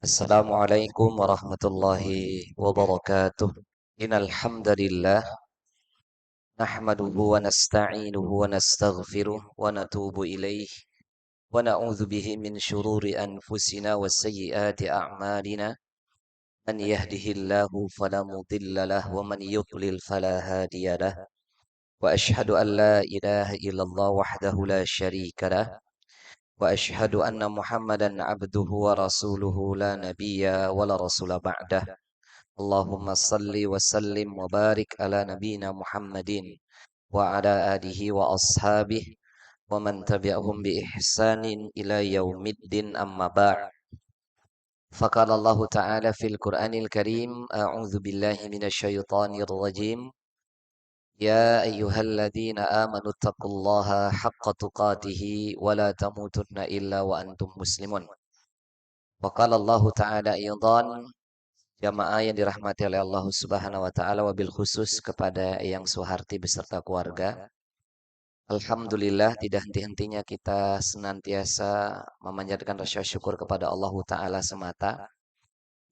Assalamualaikum warahmatullahi wabarakatuh. Innal hamdalillah nahmaduhu wa nasta'inuhu wa nastaghfiruh wa natubu ilaih wa na'udzu bihi min shururi anfusina wa sayyiati a'malina. Man yahdihillahu fala mudilla lahu wa man yudlil fala hadiya lahu. Wa asyhadu an la ilaha illallah wahdahu la syarika lahu wa asyhadu anna Muhammadan abduhu wa rasuluhu la nabiyya wa la rasula ba'dah. Allahumma salli wa sallim wa barik ala nabina Muhammadin wa ala alihi wa ashabihi wa man tabi'ahum bi ihsanin ila yaumiddin amma ba'd. Faqala Allah Ta'ala fil Qur'anil Karim, a'udzu billahi minasyaitonir rajim. Ya ayyuhalladzina amanu taqullaha haqqa tuqatih wa la tamutunna illa wa antum muslimun. Wa qala Allah Ta'ala aidan, jamaah yang dirahmati oleh Allah Subhanahu wa taala, wabil khusus kepada Eyang Suharti beserta keluarga. Alhamdulillah, tidak henti-hentinya kita senantiasa memanjatkan rasa syukur kepada Allah taala semata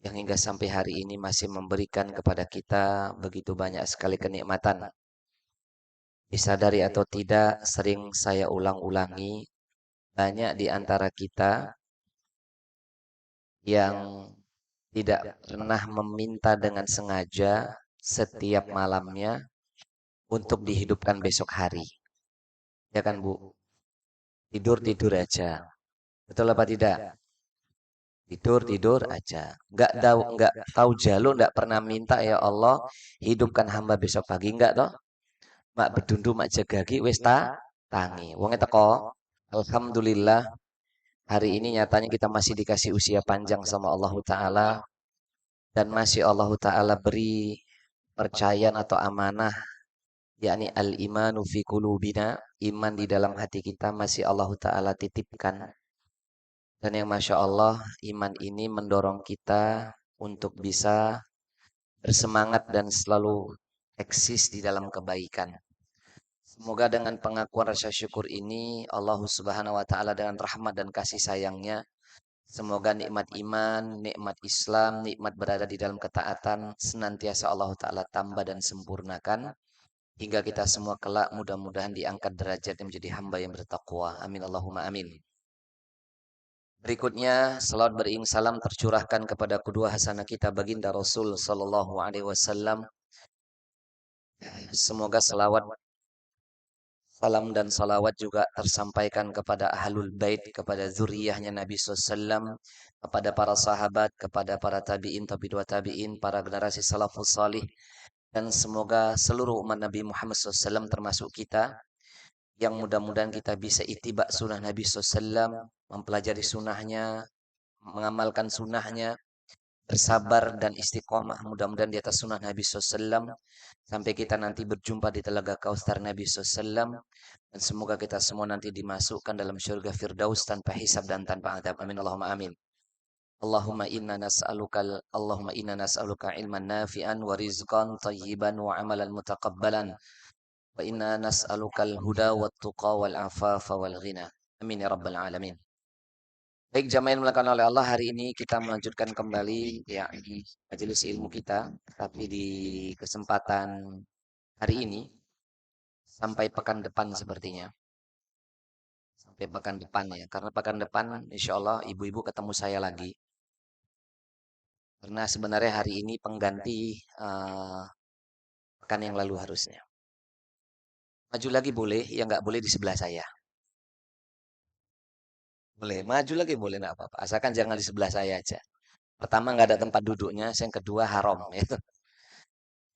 yang hingga sampai hari ini masih memberikan kepada kita begitu banyak sekali kenikmatan. Disadari atau tidak, sering saya ulang-ulangi, banyak di antara kita yang tidak pernah meminta dengan sengaja setiap malamnya untuk dihidupkan besok hari. Ya kan Bu? Tidur-tidur aja. Betul apa tidak? Tidur-tidur aja. Nggak tahu jalur, nggak pernah minta, ya Allah, hidupkan hamba besok pagi. Nggak toh? Mak bedundu, mak jagagi, wis tangi. Wonge teko. Alhamdulillah, hari ini nyatanya kita masih dikasih usia panjang sama Allah Ta'ala. Dan masih Allah Ta'ala beri percayaan atau amanah, yakni al-imanu fi qulubina, iman di dalam hati kita masih Allah Ta'ala titipkan. Dan yang Masya Allah, iman ini mendorong kita untuk bisa bersemangat dan selalu eksis di dalam kebaikan. Semoga dengan pengakuan rasa syukur ini, Allah Subhanahu wa taala dengan rahmat dan kasih sayangnya, semoga nikmat iman, nikmat Islam, nikmat berada di dalam ketaatan senantiasa Allah taala tambah dan sempurnakan hingga kita semua kelak mudah-mudahan diangkat derajatnya menjadi hamba yang bertakwa. Amin Allahumma amin. Berikutnya, salawat beriring salam tercurahkan kepada kedua hasanah kita baginda Rasul sallallahu alaihi wasallam. Semoga salawat, salam dan salawat juga tersampaikan kepada ahlul bait, kepada zuriyahnya Nabi SAW, kepada para sahabat, kepada para tabi'in, tabi'ut tabi'in, para generasi salafus salih, dan semoga seluruh umat Nabi Muhammad SAW termasuk kita, yang mudah-mudahan kita bisa itibak sunnah Nabi SAW, mempelajari sunnahnya, mengamalkan sunnahnya, bersabar dan istiqomah mudah-mudahan di atas sunnah Nabi SAW sampai kita nanti berjumpa di telaga Kausar Nabi SAW, dan semoga kita semua nanti dimasukkan dalam syurga Firdaus tanpa hisab dan tanpa adab. Amin Allahumma amin. Allahumma inna nas'aluka ilman nafi'an wa rizqan tayyiban wa amalan mutaqabbalan wa inna nas'alukal huda wat tuqa wal afafa wal ghina. Amin ya rabbal alamin. Baik jamaah yang dimuliakan oleh Allah, hari ini kita melanjutkan kembali ya di majelis ilmu kita, tapi di kesempatan hari ini sampai pekan depan sepertinya. Sampai pekan depan ya, karena pekan depan insya Allah ibu-ibu ketemu saya lagi. Karena sebenarnya hari ini pengganti pekan yang lalu harusnya. Maju lagi boleh, ya nggak boleh di sebelah saya. Boleh, maju lagi boleh, nggak apa-apa. Asalkan jangan di sebelah saya aja. Pertama nggak ada tempat duduknya, yang kedua haram ya.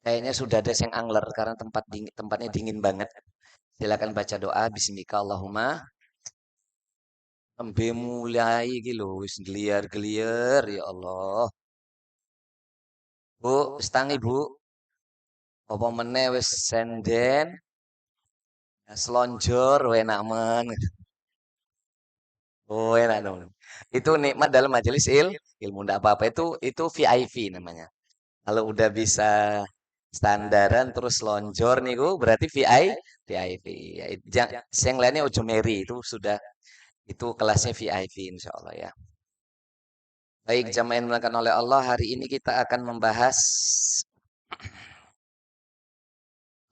Kayaknya sudah ada yang angler karena tempatnya dingin banget. Silakan baca doa bismika Allahumma. Tembe mulai iki lho wis geliar-geliar ya Allah. Bu, wis tangi Bu. Apa meneh wis senden, selonjor enak men. Oh, enak dong. Itu nikmat dalam majelis ilmu, ndak apa-apa, itu VIP namanya. Kalau udah bisa standaran terus lonjor niku berarti VIP. Ya, yang lainnya ojo meri itu sudah, itu kelasnya VIP insya Allah ya. Baik, jamaah yang dimuliakan oleh Allah, hari ini kita akan membahas,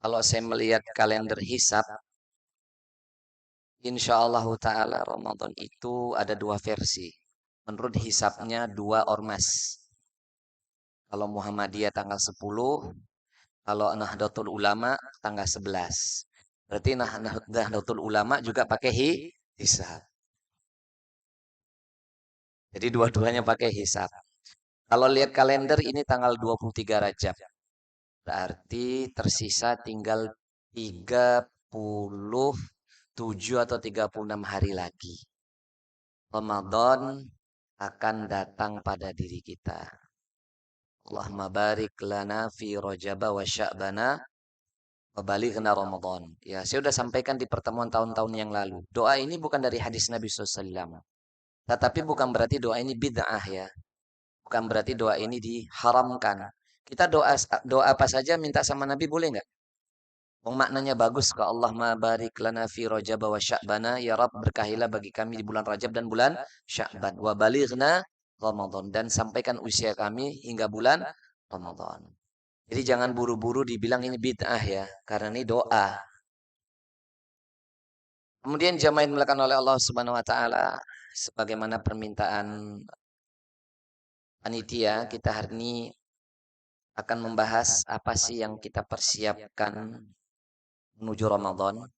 kalau saya melihat kalender hisab, insya Allah Ta'ala Ramadan itu ada dua versi. Menurut hisabnya dua ormas. Kalau Muhammadiyah tanggal 10, kalau Nahdlatul Ulama tanggal 11. Berarti Nahdlatul Ulama juga pakai hisab. Jadi dua-duanya pakai hisab. Kalau lihat kalender ini tanggal 23 Rajab. Berarti tersisa tinggal 37 atau 36 hari lagi. Ramadan akan datang pada diri kita. Allahumma barik lana fi rajaba wa sya'bana wa balighna Ramadan. Ya, saya sudah sampaikan di pertemuan tahun-tahun yang lalu. Doa ini bukan dari hadis Nabi SAW. Tetapi bukan berarti doa ini bid'ah ya. Bukan berarti doa ini diharamkan. Kita doa doa apa saja minta sama Nabi boleh nggak? Maknanya bagus ke Allah barik lana fi Rajab wa Sya'bana, ya Rabb berkahilah bagi kami di bulan Rajab dan bulan Sya'ban, wa balighna Ramadan, dan sampaikan usia kami hingga bulan Ramadan. Jadi jangan buru-buru dibilang ini bid'ah ya, karena ini doa. Kemudian jamaah yang dimuliakan oleh Allah Subhanahu wa taala, sebagaimana permintaan panitia, kita hari ini akan membahas apa sih yang kita persiapkan menuju Ramadan.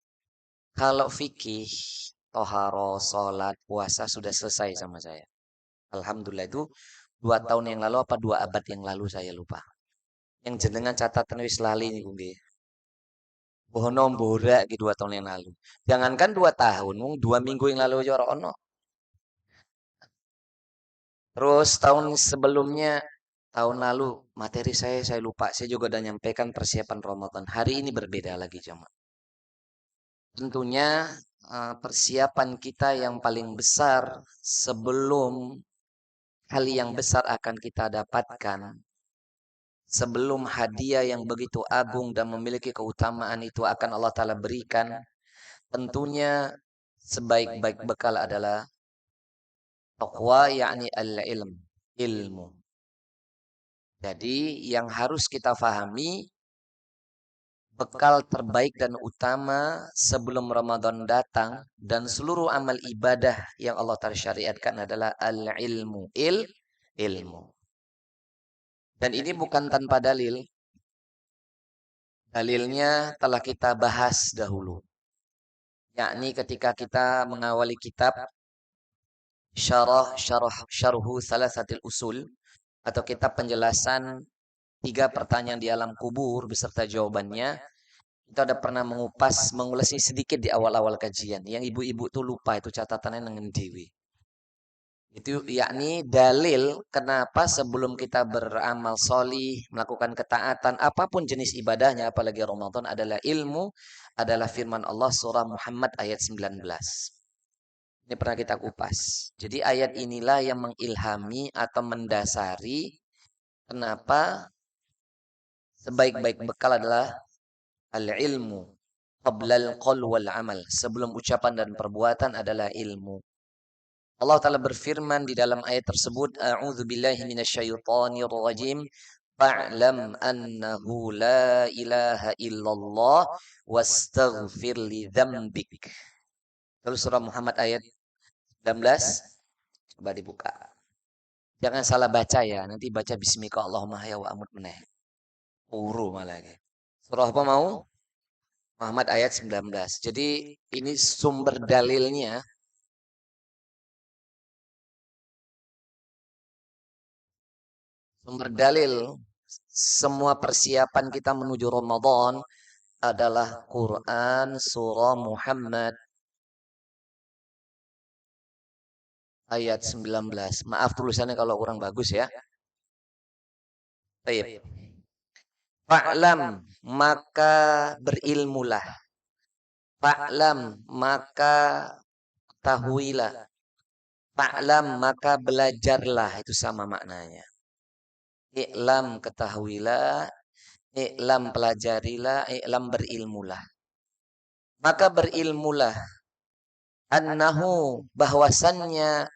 Kalau fikih, toharo, sholat, puasa sudah selesai sama saya. Alhamdulillah itu 2 tahun yang lalu apa 2 abad yang lalu saya lupa. Yang jenengan catatan wis lali nih Bung. Bono borak di 2 tahun yang lalu. Jangankan 2 tahun, 2 minggu yang lalu aja orang ono. Terus tahun sebelumnya, tahun lalu materi saya lupa. Saya juga udah nyampaikan persiapan Ramadan. Hari ini berbeda lagi jemaah. Tentunya persiapan kita yang paling besar sebelum hal yang besar akan kita dapatkan. Sebelum hadiah yang begitu agung dan memiliki keutamaan itu akan Allah Ta'ala berikan. Tentunya sebaik-baik bekal adalah taqwa, yakni al-ilm, ilmu. Jadi yang harus kita fahami, bekal terbaik dan utama sebelum Ramadan datang dan seluruh amal ibadah yang Allah Ta'ala syariatkan adalah al-ilmu, ilmu. Dan ini bukan tanpa dalil. Dalilnya telah kita bahas dahulu. Yakni ketika kita mengawali kitab syarhu salasatil usul, atau kitab penjelasan 3 pertanyaan di alam kubur beserta jawabannya. Kita ada pernah mengulasnya sedikit di awal-awal kajian. Yang ibu-ibu tuh lupa itu catatannya dengan dewi. Itu yakni dalil kenapa sebelum kita beramal solih, melakukan ketaatan, apapun jenis ibadahnya, apalagi Ramadan, adalah ilmu, adalah firman Allah surah Muhammad ayat 19. Ini pernah kita kupas. Jadi ayat inilah yang mengilhami atau mendasari kenapa sebaik-baik bekal adalah al-ilmu qablal qaul wal amal. Sebelum ucapan dan perbuatan adalah ilmu. Allah Ta'ala berfirman di dalam ayat tersebut, A'udzu billahi minasyaitonir rajim. Fa'lam annahu la ilaha illallah wastaghfir li dzambik. Lalu surah Muhammad ayat 19. Coba dibuka. Jangan salah baca ya. Nanti baca bismika Allahumma ya wa amut meneh. Uru malah. Surah apa mau? Muhammad ayat 19. Jadi ini sumber dalilnya. Sumber dalil semua persiapan kita menuju Ramadan adalah Quran surah Muhammad ayat 19. Maaf tulisannya kalau kurang bagus ya. Baik. Fa'lam, maka berilmulah. Fa'lam, maka tahuilah. Fa'lam, maka belajarlah. Itu sama maknanya. I'lam, ketahuilah. I'lam, pelajarilah. I'lam, berilmulah. Maka berilmulah. annahu bahwasannya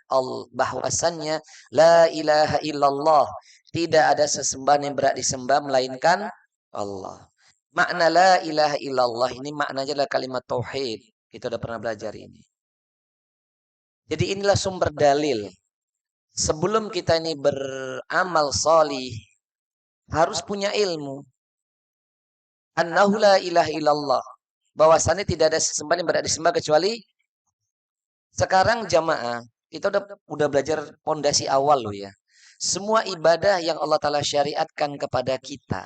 la ilaha illallah, tidak ada sesembahan yang berhak disembah melainkan Allah. Makna la ilaha illallah ini maknanya adalah kalimat tauhid. Kita udah pernah belajar ini. Jadi inilah sumber dalil. Sebelum kita ini beramal solih, harus punya ilmu. Annahu la ilaha illallah. Bahwasannya tidak ada sesembahan yang berhak disembah kecuali. Sekarang jamaah, kita udah belajar pondasi awal loh ya. Semua ibadah yang Allah Ta'ala syariatkan kepada kita.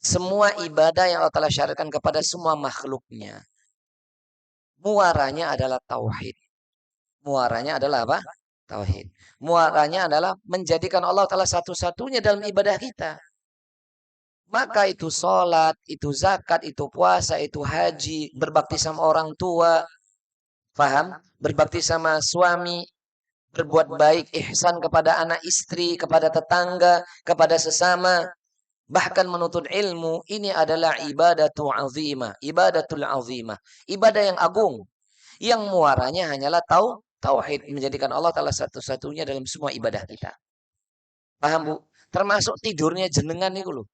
Semua ibadah yang Allah Ta'ala syariatkan kepada semua makhluknya. Muaranya adalah tauhid. Muaranya adalah apa? Tauhid. Muaranya adalah menjadikan Allah Ta'ala satu-satunya dalam ibadah kita. Maka itu sholat, itu zakat, itu puasa, itu haji, berbakti sama orang tua, paham? Berbakti sama suami, berbuat baik, ihsan kepada anak istri, kepada tetangga, kepada sesama, bahkan menuntut ilmu, ini adalah ibadatul azimah, ibadatul azimah, ibadah yang agung, yang muaranya hanyalah tauhid, menjadikan Allah Ta'ala satu-satunya dalam semua ibadah kita. Paham Bu? Termasuk tidurnya jenengan nih loh.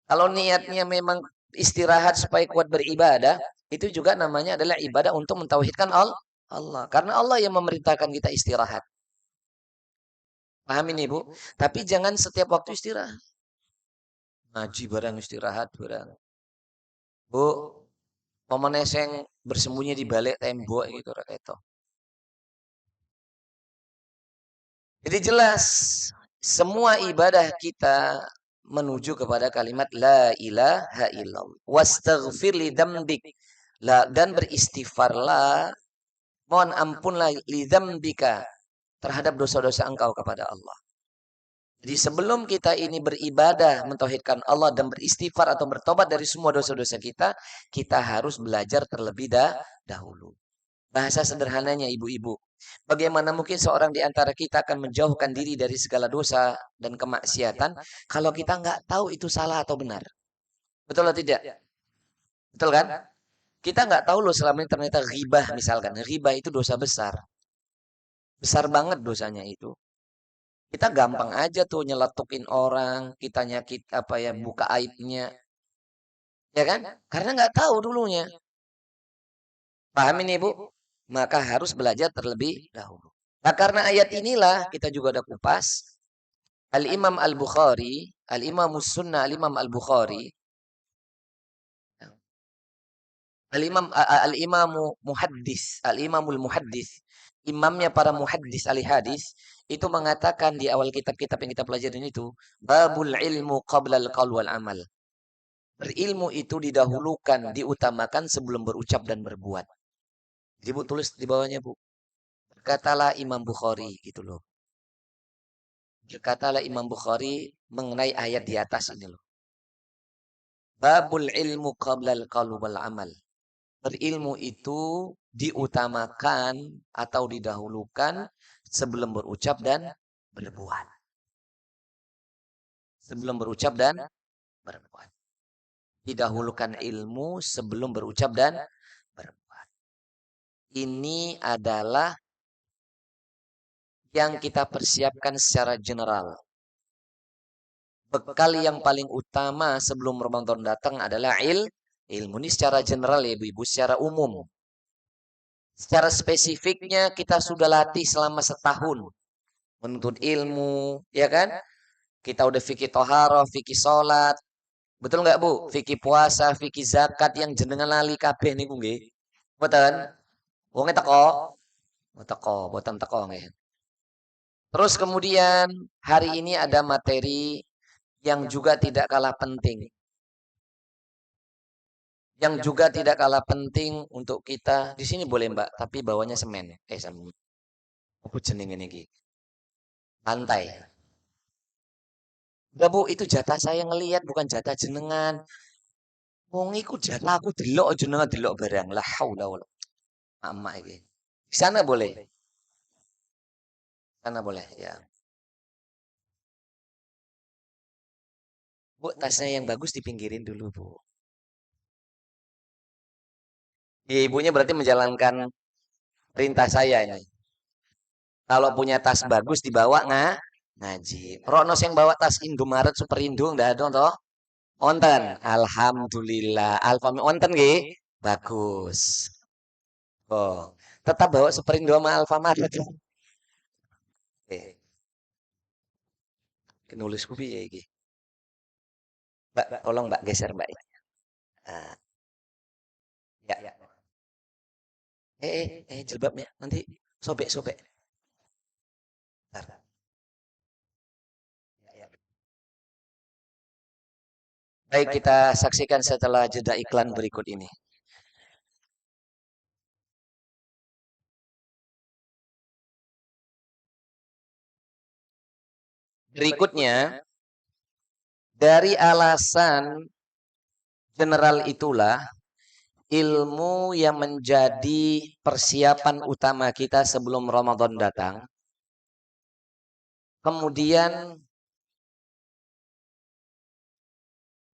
Kalau niatnya memang istirahat supaya kuat beribadah, itu juga namanya adalah ibadah untuk mentauhidkan Allah. Karena Allah yang memerintahkan kita istirahat. Paham ini Bu? Tapi jangan setiap waktu istirahat. Ngaji barang istirahat barang. Bu, pemeneseng bersembunyi di balik tembok gitu itu. Jadi jelas semua ibadah kita menuju kepada kalimat la ilaha illallah. Wastaghfir li dzambik. Dan beristighfarlah, mohon ampunlah li dzambika, terhadap dosa-dosa engkau kepada Allah. Jadi sebelum kita ini beribadah, mentauhidkan Allah dan beristighfar atau bertobat dari semua dosa-dosa kita, kita harus belajar terlebih dahulu. Bahasa sederhananya ibu-ibu, bagaimana mungkin seorang di antara kita akan menjauhkan diri dari segala dosa dan kemaksiatan kalau kita nggak tahu itu salah atau benar. Betul atau tidak? Betul kan? Kita nggak tahu loh selama ini ternyata ghibah misalkan. Ghibah itu dosa besar. Besar banget dosanya itu. Kita gampang aja tuh nyeletukin orang, kita nyakit apa ya, buka aibnya. Ya kan? Karena nggak tahu dulunya. Paham ini Bu? Maka harus belajar terlebih dahulu. Nah karena ayat inilah kita juga ada kupas. Al-Imam Al-Bukhari, Al-Imam Sunnah, Al-Imam Al-Bukhari, Al-Imamu Muhaddis, Al-Imamul Muhaddis, imamnya para muhaddis ahli hadis, itu mengatakan di awal kitab-kitab yang kita pelajarin itu, babul ilmu qabla al-qaul wal amal. Berilmu itu didahulukan, diutamakan sebelum berucap dan berbuat. Jadi Bu tulis di bawahnya Bu. Berkatalah Imam Bukhari gitu loh. Berkatalah Imam Bukhari mengenai ayat di atas ini loh. Babul ilmu qabla al-qaul wal amal. Berilmu itu diutamakan atau didahulukan sebelum berucap dan berbuat. Sebelum berucap dan berbuat. Didahulukan ilmu sebelum berucap dan berbuat. Ini adalah yang kita persiapkan secara general. Bekal yang paling utama sebelum Ramadan datang adalah ilmu. Ini secara general ya ibu-ibu, secara umum. Secara spesifiknya kita sudah latih selama setahun. Menuntut ilmu, ya kan? Kita udah fikih toharoh, fikih sholat. Betul nggak Bu? Fikih puasa, fikih zakat yang jenengan lali kabeh niku nggih. Mboten? Wonge teko. Oh, teko, boten teko nggih. Terus kemudian hari ini ada materi yang juga tidak kalah penting. Yang juga tidak kalah penting untuk kita. Di sini boleh Mbak, tapi bawahnya semen. Semen. Apa jenenge niki? Lantai. Enggak Bu, itu jatah saya ngelihat bukan jatah jenengan. Wong iku jatah aku delok jenengan delok barang. La haula wala. Amak iki. Di sana boleh. Sana boleh ya. Bu, tasnya yang bagus dipinggirin dulu, Bu. Ibunya berarti menjalankan perintah saya ini. Kalau punya tas bagus dibawa ngaji. Ronos yang bawa tas Indomaret Superindo ndak ada toh? Onten. Alhamdulillah. Alfam onten nggih. Bagus. Oh, tetap bawa Superindo sama Alfamart. Eh, nulis kupi ya iki. Mbak, tolong Mbak geser Mbak. Ah, ya. Jilbabnya nanti sobek-sobek. Bentar. Ya. Baik, kita saksikan setelah jeda iklan berikut ini. Berikutnya, dari alasan general itulah ilmu yang menjadi persiapan utama kita sebelum Ramadan datang. Kemudian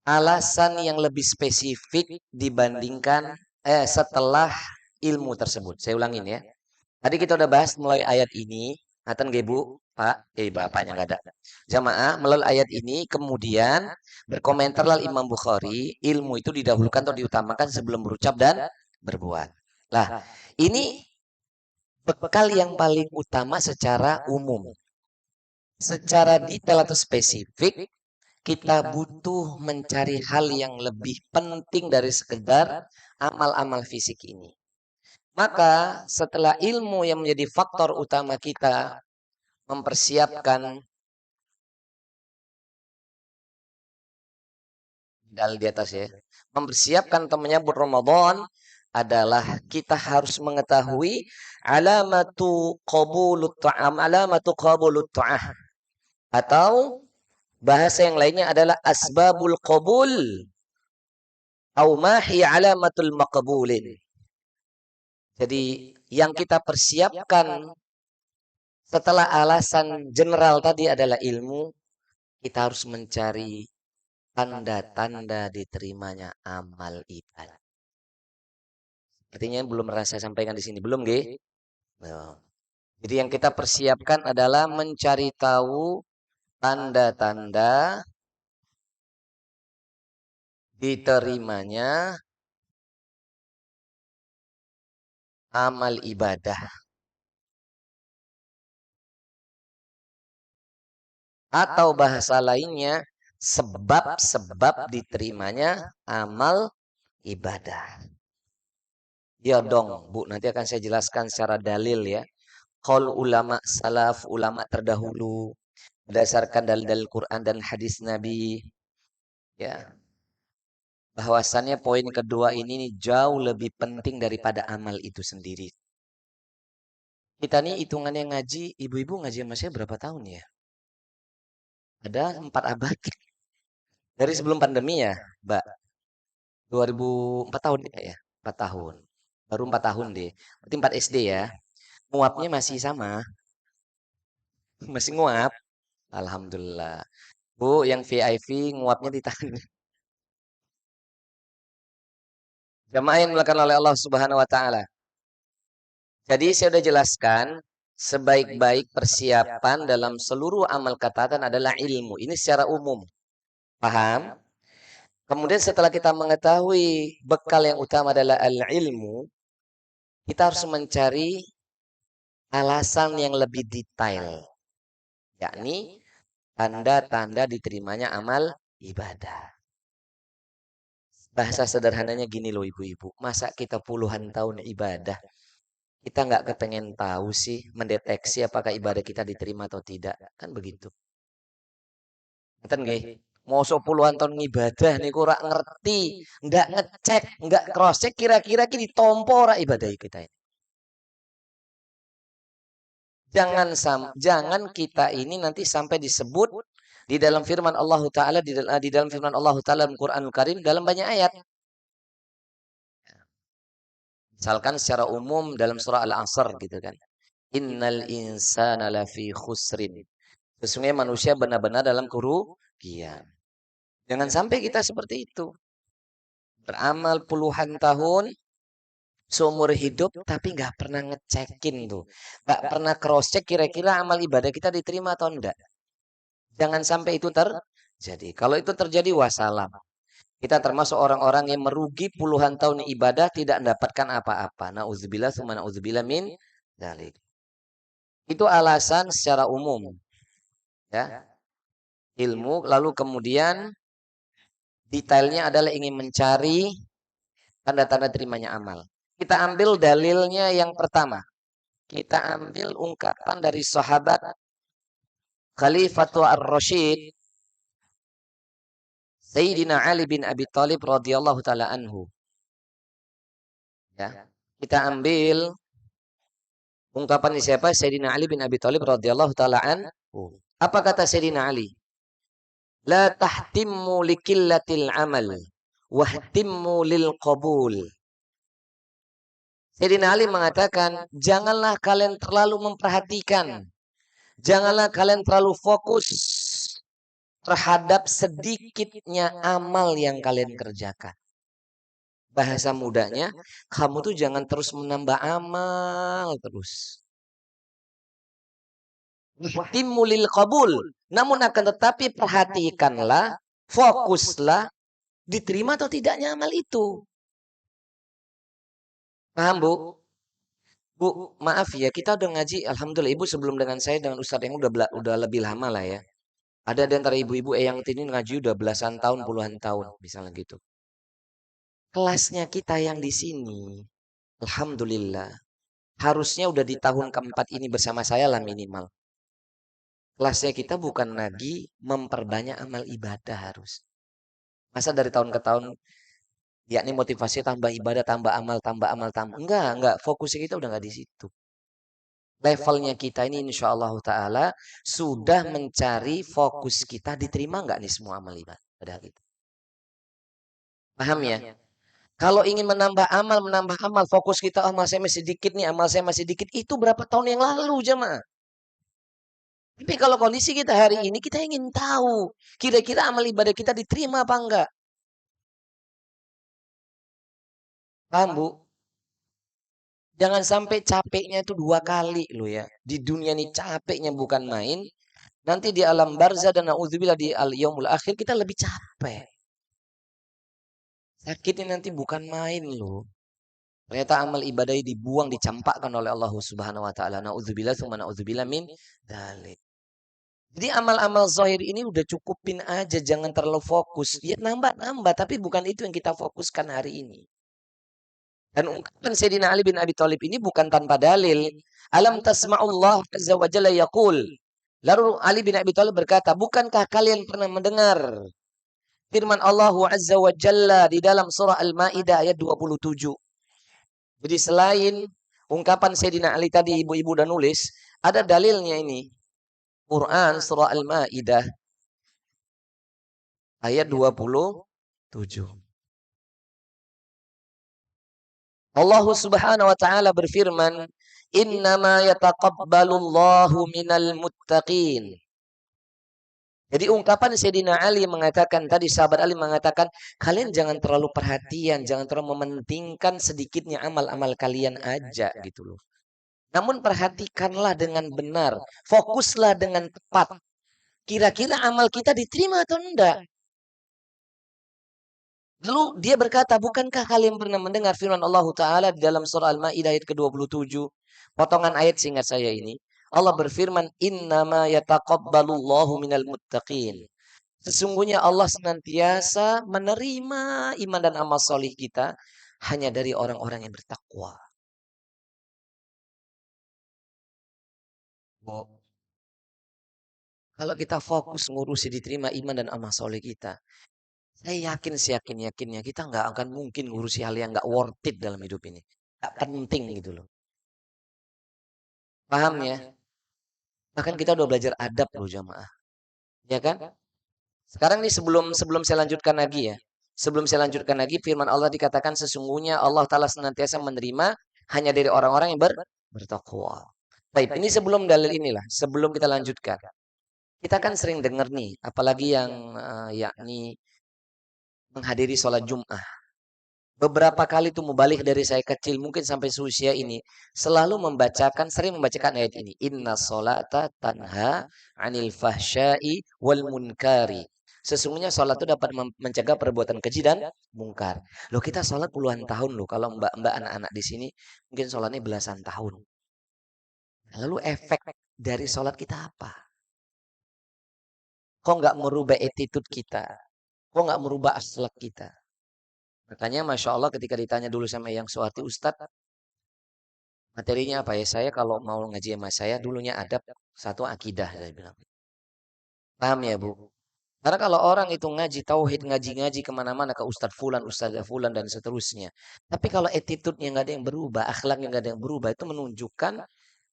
alasan yang lebih spesifik dibandingkan setelah ilmu tersebut. Saya ulangin ya. Tadi kita udah bahas mulai ayat ini, ngaten nggih Bu, Pak, bapaknya nggak ada. Jamaah melalui ayat ini kemudian berkomentarlah Imam Bukhari, ilmu itu didahulukan atau diutamakan sebelum berucap dan berbuat. Lah, ini bekal yang paling utama secara umum. Secara detail atau spesifik, kita butuh mencari hal yang lebih penting dari sekedar amal-amal fisik ini. Maka setelah ilmu yang menjadi faktor utama kita mempersiapkan dal di atas ya, mempersiapkan atau menyambut Ramadan adalah kita harus mengetahui alamatu qabulut ta'ah atau bahasa yang lainnya adalah asbabul qabul au ma hiya alamatul maqbulin. Jadi yang kita persiapkan setelah alasan general tadi adalah ilmu, kita harus mencari tanda-tanda diterimanya amal ibadah. Artinya belum merasa sampaikan di sini, belum nggih? Nah, jadi yang kita persiapkan adalah mencari tahu tanda-tanda diterimanya amal ibadah. Atau bahasa lainnya, sebab-sebab diterimanya amal ibadah. Ya dong, Bu, nanti akan saya jelaskan secara dalil ya. Qaul ulama salaf, ulama terdahulu, berdasarkan dalil-dalil Quran dan hadis Nabi. Ya, bahwasannya poin kedua ini jauh lebih penting daripada amal itu sendiri. Kita nih hitungannya ngaji, ibu-ibu ngaji sama saya berapa tahun ya? Ada 4 abad. Dari sebelum pandemi ya, Mbak. 2004 tahun ya? 4 tahun. Baru 4 tahun deh. Berarti 4 SD ya. Nguapnya masih sama. Masih nguap. Alhamdulillah. Bu, yang VIP nguapnya di tangan. Jamaah yang dimuliakan oleh Allah Subhanahu wa taala. Jadi saya sudah jelaskan sebaik-baik persiapan dalam seluruh amal ketaatan adalah ilmu. Ini secara umum. Paham? Kemudian setelah kita mengetahui bekal yang utama adalah al-ilmu, kita harus mencari alasan yang lebih detail. Yakni tanda-tanda diterimanya amal ibadah. Bahasa sederhananya gini loh ibu-ibu. Masa kita puluhan tahun ibadah, kita nggak kepengen tahu sih, mendeteksi apakah ibadah kita diterima atau tidak. Kan begitu. Ngeten nggih. Mosok puluhan tahun ibadah nih kurang ngerti, nggak ngecek, nggak cross check kira-kira ki ditompo ora ibadah kita ini. Jangan kita ini nanti sampai disebut di dalam firman Allah Ta'ala di dalam firman Allah Ta'ala dalam Quranul Karim dalam banyak ayat. Misalkan secara umum dalam surah Al-Asr gitu kan. Innal insana lafi khusrin. Sesungguhnya manusia benar-benar dalam kerugian. Jangan sampai kita seperti itu. Beramal puluhan tahun, seumur hidup tapi nggak pernah ngecekin tuh. Nggak pernah cross check kira-kira amal ibadah kita diterima atau enggak. Jangan sampai itu terjadi. Kalau itu terjadi wassalam. Kita termasuk orang-orang yang merugi puluhan tahun ibadah tidak mendapatkan apa-apa. Nauzubillah summa nauzubillah min dzalik. Itu alasan secara umum, ya. Ilmu lalu kemudian detailnya adalah ingin mencari tanda-tanda terimanya amal. Kita ambil dalilnya yang pertama. Kita ambil ungkapan dari sahabat Khalifatul Ar-Rasyid Sayyidina Ali bin Abi Thalib radhiyallahu taala anhu. Ya. Kita ambil ungkapan siapa? Sayyidina Ali bin Abi Thalib radhiyallahu taala anhu. Apa kata Sayyidina Ali? La tahtimmu likillatil amal wahtimmu lil qabul. Sayyidina Ali mengatakan, janganlah kalian terlalu memperhatikan. Janganlah kalian terlalu fokus terhadap sedikitnya amal yang kalian kerjakan. Bahasa mudanya, kamu tuh jangan terus menambah amal terus. Timulil qabul. Namun akan tetapi perhatikanlah, fokuslah, diterima atau tidaknya amal itu. Paham, Bu? Bu, maaf ya, kita udah ngaji. Alhamdulillah, Ibu sebelum dengan saya dengan Ustadz yang udah lebih lama lah ya. Ada di antara ibu-ibu yang ini ngaji udah belasan tahun, puluhan tahun, misalnya gitu. Kelasnya kita yang di sini, alhamdulillah, harusnya udah di tahun keempat ini bersama saya lah minimal. Kelasnya kita bukan lagi memperbanyak amal ibadah harus. Masa dari tahun ke tahun, yakni motivasi tambah ibadah, tambah amal, tambah amal, tambah. Enggak. Fokusnya kita udah enggak di situ. Levelnya kita ini insya Allah Ta'ala sudah mencari fokus kita diterima enggak nih semua amal ibadah kita. Paham ya? Kalau ingin menambah amal, fokus kita, amal saya masih sedikit nih, amal saya masih sedikit. Itu berapa tahun yang lalu, jemaah. Tapi kalau kondisi kita hari ini, kita ingin tahu, kira-kira amal ibadah kita diterima apa enggak. Paham, Bu? Jangan sampai capeknya itu 2 kali loh ya. Di dunia ini capeknya bukan main. Nanti di alam barzah dan na'udzubillah di al-yaumul akhir kita lebih capek. Sakitnya nanti bukan main loh. Ternyata amal ibadah dibuang, dicampakkan oleh Allah Subhanahu wa taala. Nauzubillah tsumma nauzubillah min dzalik. Jadi amal-amal zahir ini udah cukupin aja, jangan terlalu fokus. Ya nambah, tapi bukan itu yang kita fokuskan hari ini. Dan ungkapan Sayyidina Ali bin Abi Thalib ini bukan tanpa dalil. Alam tasma'ullah azza wa jalla yaqul. Lalu Ali bin Abi Thalib berkata, bukankah kalian pernah mendengar firman Allah azza wa jalla di dalam surah Al-Maidah ayat 27. Jadi selain ungkapan Sayyidina Ali tadi ibu-ibu udah nulis, ada dalilnya ini. Quran surah Al-Maidah ayat 27. Allah Subhanahu wa taala berfirman, "Innama yataqabbalullahu minal muttaqin." Jadi ungkapan Sayyidina Ali mengatakan tadi, sahabat Ali mengatakan, kalian jangan terlalu perhatian, jangan terlalu mementingkan sedikitnya amal-amal kalian aja gitu loh. Namun perhatikanlah dengan benar, fokuslah dengan tepat. Kira-kira amal kita diterima atau enggak? Lalu dia berkata, bukankah kalian pernah mendengar firman Allah Ta'ala di dalam surah Al-Ma'idah ayat ke-27? Potongan ayat singkat saya ini. Allah berfirman, innama yataqabbalullahu minal muttaqin. Sesungguhnya Allah senantiasa menerima iman dan amal solih kita hanya dari orang-orang yang bertakwa. Kalau kita fokus ngurusi diterima iman dan amal soleh kita, saya yakin yakinnya kita nggak akan mungkin ngurusi hal yang nggak worth it dalam hidup ini, nggak penting gitu loh. Paham ya? Bahkan kita udah belajar adab loh jamaah, ya kan? Sekarang nih sebelum saya lanjutkan lagi ya, sebelum saya lanjutkan lagi firman Allah dikatakan sesungguhnya Allah Taala senantiasa menerima hanya dari orang-orang yang bertakwa. Baik, ini sebelum dalil inilah, sebelum kita lanjutkan. Kita kan sering dengar nih, apalagi yang yakni menghadiri sholat Jum'ah. Beberapa kali tuh mubalik dari saya kecil mungkin sampai seusia ini selalu membacakan sering membacakan ayat ini. Inna sholata tanha anil fahsyai wal munkari. Sesungguhnya sholat itu dapat mencegah perbuatan keji dan mungkar. Loh kita sholat puluhan tahun loh. Kalau mbak-mbak anak-anak di sini mungkin sholatnya belasan tahun. Lalu efek dari sholat kita apa? Kok nggak merubah attitude kita? Kok nggak merubah akhlak kita? Makanya Masya Allah ketika ditanya dulu sama yang Suwarti, Ustadz, materinya apa ya? Saya kalau mau ngaji sama saya, dulunya adab, satu akidah, saya bilang. Paham ya Bu? Karena kalau orang itu ngaji tauhid, ngaji-ngaji kemana-mana ke Ustadz Fulan, Ustadzah Fulan, dan seterusnya. Tapi kalau attitude-nya nggak ada yang berubah, akhlaknya nggak ada yang berubah, itu menunjukkan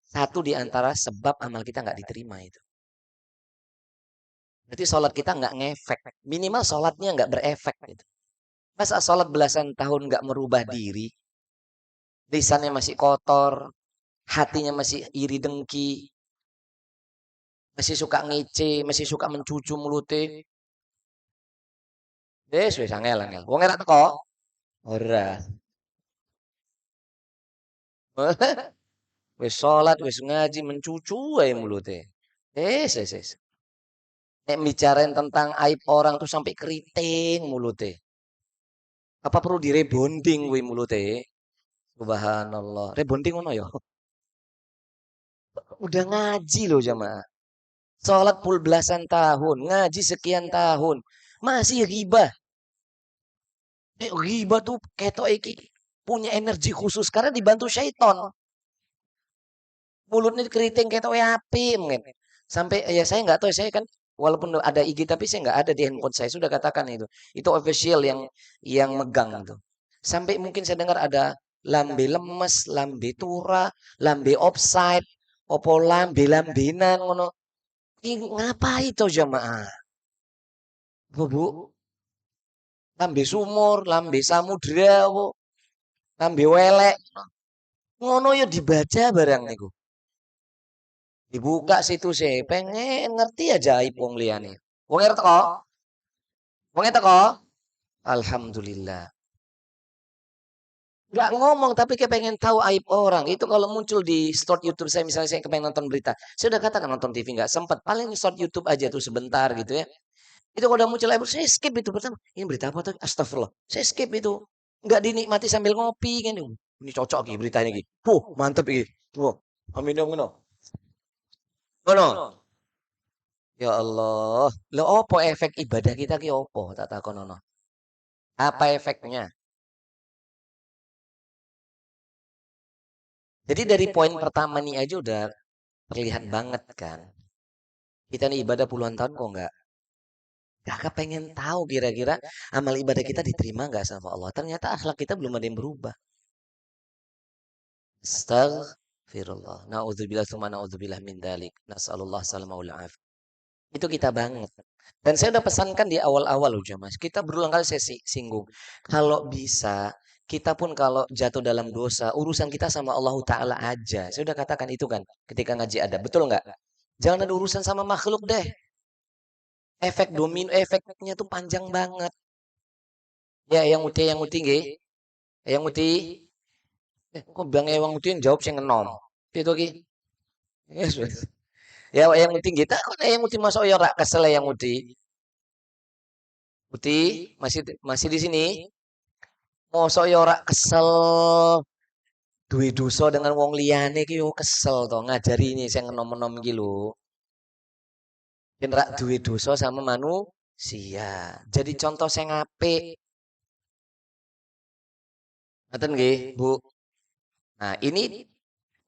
satu di antara sebab amal kita nggak diterima itu. Berarti sholat kita nggak ngefek. Minimal sholatnya nggak berefek. Gitu. Masa sholat belasan tahun nggak merubah diri, lisannya masih kotor, hatinya masih iri dengki, masih suka ngece, masih suka mencucu mulute. Wis angel angel. Wong era teko. Ora. Wis salat, wis ngaji, mencucu ae mulute. Wis. Nek bicarain tentang aib orang tuh sampai keriting mulute. Apa perlu direbonding kuwi mulute? Subhanallah. Rebonding ngono ya. Udah ngaji loh jamaah. Salat pul belasan tahun, ngaji sekian tahun, masih ribah. Riba tuh ketok iki punya energi khusus karena dibantu syaiton. Mulutnya keriting ketok api mungkin. Sampai ya saya nggak tahu saya kan walaupun ada IG tapi saya nggak ada di handphone saya sudah katakan itu. Itu official yang megang itu. Sampai mungkin saya dengar ada lambe lemes, lambe tura, lambe offside, opo lambe lambenan ngono. Ini ngapa itu jamaah? Bu, lambe sumur, lambe samudra, bu, lambe welek. Ngono ya dibaca barang niku. Dibuka situ sih, pengen ngerti aja aib wong liyane. Wong ngerti kok? Wong ngerti kok? Alhamdulillah. Gak ngomong tapi kayak pengen tahu aib orang. Itu kalau muncul di start YouTube saya misalnya saya pengen nonton berita. Saya udah katakan nonton TV nggak sempat. Paling start YouTube aja tuh sebentar gitu ya. Itu kalau udah muncul aib saya skip itu pertama. Ini berita apa tuh? Astagfirullah. Saya skip itu. Nggak dinikmati sambil ngopi kan. Ini cocok gitu beritanya gitu. Mantep gitu. Tuh. Amin dong, ngono. Ya Allah. Lo opo efek ibadah kita ki opo? Tak takonono. Apa efeknya? Jadi dari poin pertama nih aja udah terlihat banget kan. Kita nih ibadah puluhan tahun kok nggak pengen tahu kira-kira amal ibadah kita diterima nggak sama Allah. Ternyata akhlak kita belum ada yang berubah. Astagfirullah. Na'udzubillah tsumma na'udzubillah min dalik. Nas'alullah salamah wal afiyah. Itu kita banget. Dan saya udah pesankan di awal-awal loh Mas. Kita berulang kali saya singgung. Kalau bisa, kita pun kalau jatuh dalam dosa, urusan kita sama Allah Ta'ala aja. Saya udah katakan itu kan ketika ngaji ada. Betul nggak? Jangan ada urusan sama makhluk deh. Efek domino, efeknya tuh panjang banget. Ya, yang muti nggih. Yang muti. Kok bang yang muti jawab sing ngenom. Itu ki. Yes, wes. Ya, yang muti kita kok yang muti masuk ya rak kesel yang muti. Muti masih masih di sini. Mosok ya ora kesel duwe dosa dengan wong liyane iki yo kesel to ngajari ini sing enom-enom iki lho. Yen rak duwe dosa sama manusia. Jadi contoh sing apik. Ngoten nggih, Bu. Nah, ini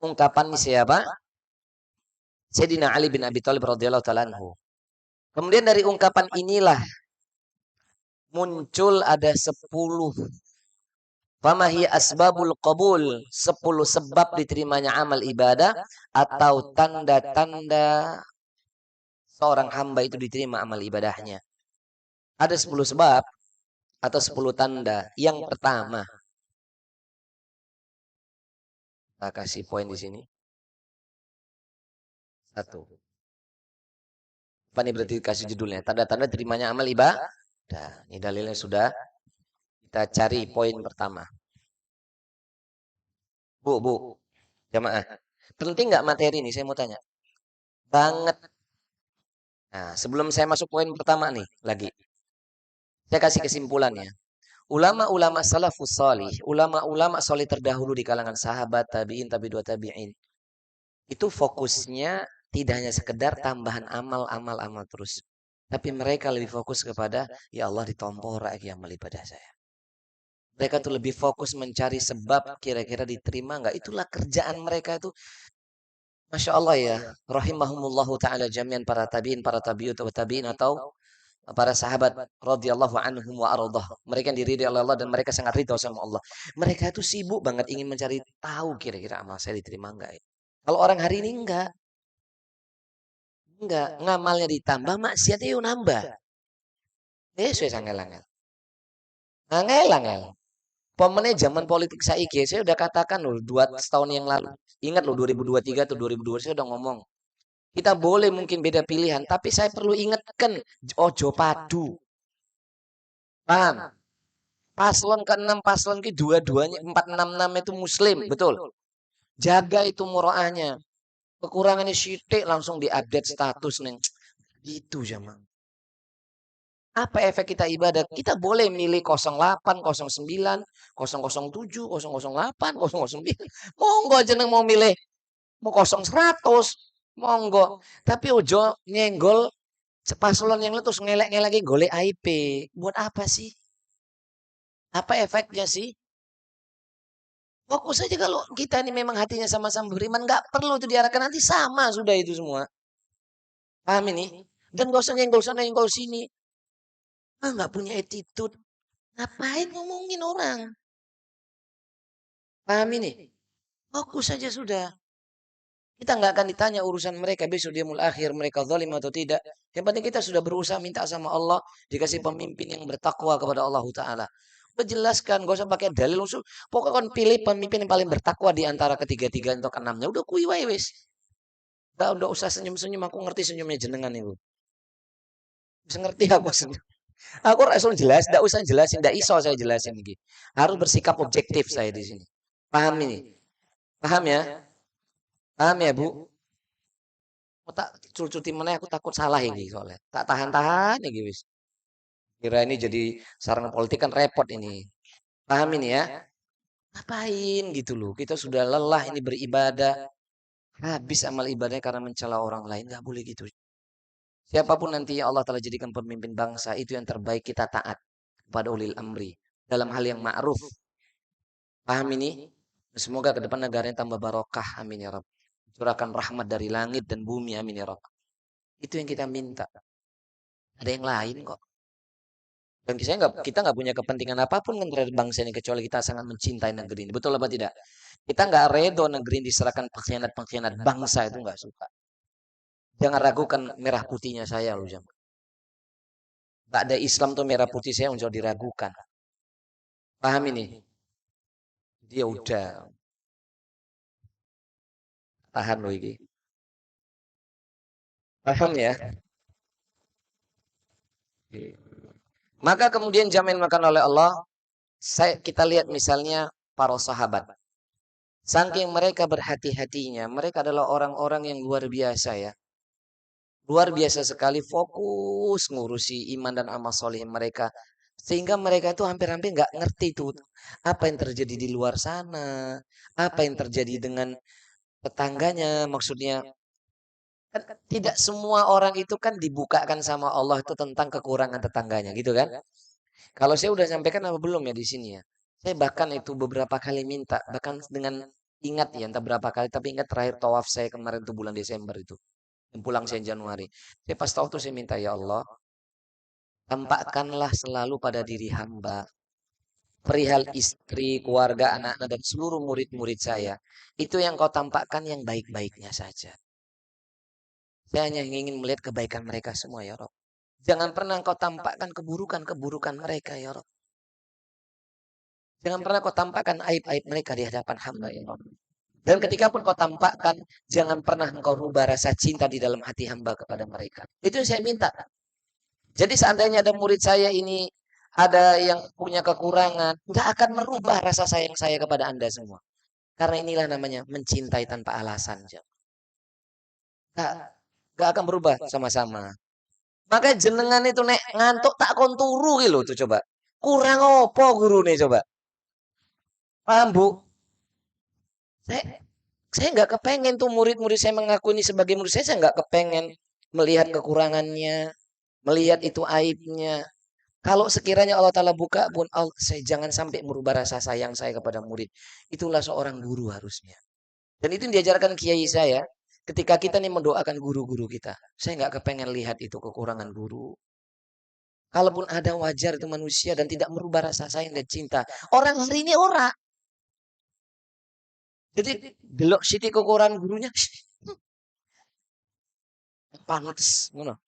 ungkapan siapa? Sayyidina Ali bin Abi Thalib radhiyallahu taala anhu. Kemudian dari ungkapan inilah muncul ada 10 Famahi asbabul qabul 10 sebab diterimanya amal ibadah atau tanda-tanda seorang hamba itu diterima amal ibadahnya. Ada 10 sebab atau 10 tanda. Yang pertama, kita kasih poin di sini. Satu. Apa nih berarti kasih judulnya? Tanda-tanda terimanya amal ibadah. Ini dalilnya sudah Kita cari poin pertama. Bu, jamaah. Penting nggak materi ini? Saya mau tanya. Banget. Nah, sebelum saya masuk poin pertama nih, lagi. Saya kasih kesimpulannya. Ulama-ulama salafus salih, ulama-ulama soleh terdahulu di kalangan sahabat, tabi'in, tabi'ut tabi'in. Itu fokusnya tidak hanya sekedar tambahan amal terus. Tapi mereka lebih fokus kepada, ya Allah ditompo lagi amal ibadah saya. Mereka tuh lebih fokus mencari sebab kira-kira diterima nggak. Itulah kerjaan mereka itu. Masya Allah ya. Rahimahumullahu ta'ala jami'an para tabi'in, para tabi'ut tabi'in atau para sahabat radhiyallahu anhum wa aradah. Mereka yang diridhai oleh Allah dan mereka sangat ridho sama Allah. Mereka itu sibuk banget ingin mencari tahu kira-kira amal saya diterima enggak ya. Kalau orang hari ini enggak, ngamalnya ditambah, maksiatnya yuk nambah. Saya angel-angel. Angel-angel. Pemennya zaman politik saiki, saya udah katakan loh 2 tahun yang lalu. Ingat loh 2023 atau 2020 saya udah ngomong. Kita boleh mungkin beda pilihan, tapi saya perlu ingatkan ojo padu. Paham? Paslon ke-6, paslon ke-dua-duanya 466 itu muslim, betul. Jaga itu muraahnya. Kekurangannya syitik langsung diupdate status neng. Itu zaman. Apa efek kita ibadah? Kita boleh milih 08, 09, 007, 008, 009. Monggo jeneng mau milih mau 0100. Monggo. Tapi ojo nyenggol paslon yang terus ngelek-ngelek golek IP. Buat apa sih? Apa efeknya sih? Fokus saja kalau kita ini memang hatinya sama-sama beriman. Nggak perlu itu diarahkan. Nanti sama sudah itu semua. Paham ini? Dan gak usah nyenggol sana, nyenggol sini. Ah, nggak punya attitude. Ngapain ngomongin orang? Paham ini? Fokus saja sudah. Kita nggak akan ditanya urusan mereka besok dia mul akhir. Mereka zalim atau tidak. Yang penting kita sudah berusaha minta sama Allah. Dikasih pemimpin yang bertakwa kepada Allah Ta'ala. Udah jelaskan. Gak usah pakai dalil. Pokoknya kan pilih pemimpin yang paling bertakwa di antara ketiga-tiga atau keenamnya. Udah kui wae wis. Udah usah senyum-senyum. Aku ngerti senyumnya jenengan itu. Bisa ngerti aku senyum. Aku langsung jelas. Tidak usah jelasin. Tidak iso saya jelasin lagi. Harus bersikap objektif saya di sini. Paham ini? Paham ya? Paham ya Bu? Aku tak cucuti mana aku takut salah ini soalnya. Tak tahan-tahan ini wis. Kira ini jadi sarana politik kan repot ini. Paham ini ya? Ngapain gitu loh. Kita sudah lelah ini beribadah. Habis amal ibadahnya karena mencela orang lain. Gak boleh gitu. Siapapun nanti ya Allah telah jadikan pemimpin bangsa. Itu yang terbaik kita taat kepada ulil amri. Dalam hal yang ma'ruf. Paham ini? Semoga ke depan negaranya tambah barokah. Amin ya Rabb. Curahkan rahmat dari langit dan bumi. Amin ya Rabb. Itu yang kita minta. Ada yang lain kok. Dan kita nggak punya kepentingan apapun kan terhadap bangsa ini kecuali kita sangat mencintai negeri ini. Betul apa tidak? Kita nggak redo negeri ini diserahkan pengkhianat-pengkhianat bangsa itu nggak suka. Jangan ragukan merah putihnya saya loh jam. Gak ada Islam tuh merah putih saya untuk diragukan. Paham ini? Dia udah tahan loh ini. Paham ya? Maka kemudian jamin makan oleh Allah. Kita lihat misalnya para sahabat. Saking mereka berhati-hatinya, mereka adalah orang-orang yang luar biasa ya. Luar biasa sekali fokus ngurusi iman dan amal soleh mereka. Sehingga mereka itu hampir-hampir nggak ngerti tuh apa yang terjadi di luar sana. Apa yang terjadi dengan tetangganya. Maksudnya kan tidak semua orang itu kan dibukakan sama Allah itu tentang kekurangan tetangganya gitu kan. Kalau saya udah sampaikan apa belum ya di sini ya. Saya bahkan itu beberapa kali minta. Bahkan dengan ingat ya entah berapa kali. Tapi ingat terakhir tawaf saya kemarin tuh bulan Desember itu. Dan pulang saya Januari. Saya pas tahu tuh saya minta ya Allah. Tampakkanlah selalu pada diri hamba. Perihal istri, keluarga, anak-anak, dan seluruh murid-murid saya. Itu yang kau tampakkan yang baik-baiknya saja. Saya hanya ingin melihat kebaikan mereka semua ya Rob. Jangan pernah kau tampakkan keburukan-keburukan mereka ya Rob. Jangan pernah kau tampakkan aib-aib mereka di hadapan hamba ya Rob. Dan ketika pun kau tampakkan, jangan pernah engkau rubah rasa cinta di dalam hati hamba kepada mereka. Itu yang saya minta. Jadi seandainya ada murid saya ini ada yang punya kekurangan, nggak akan merubah rasa sayang saya kepada Anda semua. Karena inilah namanya mencintai tanpa alasan. Nggak, nggak akan berubah sama-sama. Maka jenengan itu nek ngantuk tak konturu gitu tuh coba. Kurang opo guru nih coba. Paham Bu? Saya saya nggak kepengen tuh murid-murid saya mengaku ini sebagai murid saya nggak kepengen melihat kekurangannya, melihat itu aibnya. Kalau sekiranya Allah Ta'ala buka pun, saya jangan sampai merubah rasa sayang saya kepada murid. Itulah seorang guru harusnya. Dan itu yang diajarkan kiai saya. Ketika kita nih mendoakan guru-guru kita. Saya nggak kepengen lihat itu kekurangan guru. Kalaupun ada wajar itu manusia dan tidak merubah rasa sayang dan cinta. Orang hari ini ora. Jadi delok siti kekurangan gurunya. Pantes ngono.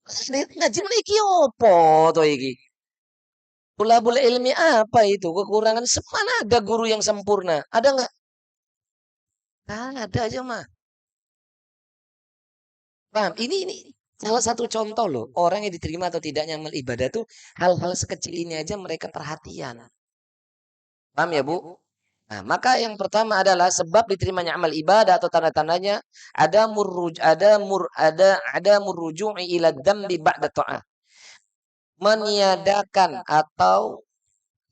Ngaji iki opo to iki? Tulabul ilmi apa itu? Kekurangan semana ada guru yang sempurna? Ada nggak? Ada aja mah. Paham? Ini salah satu contoh loh. Orang yang diterima atau tidaknya amal ibadah tuh hal-hal sekecil ini aja mereka perhatian. Paham ya Bu? Nah, maka yang pertama adalah sebab diterimanya amal ibadah atau tanda-tandanya ada murruju'i ila dzambi ba'da ta'ah. Meniadakan atau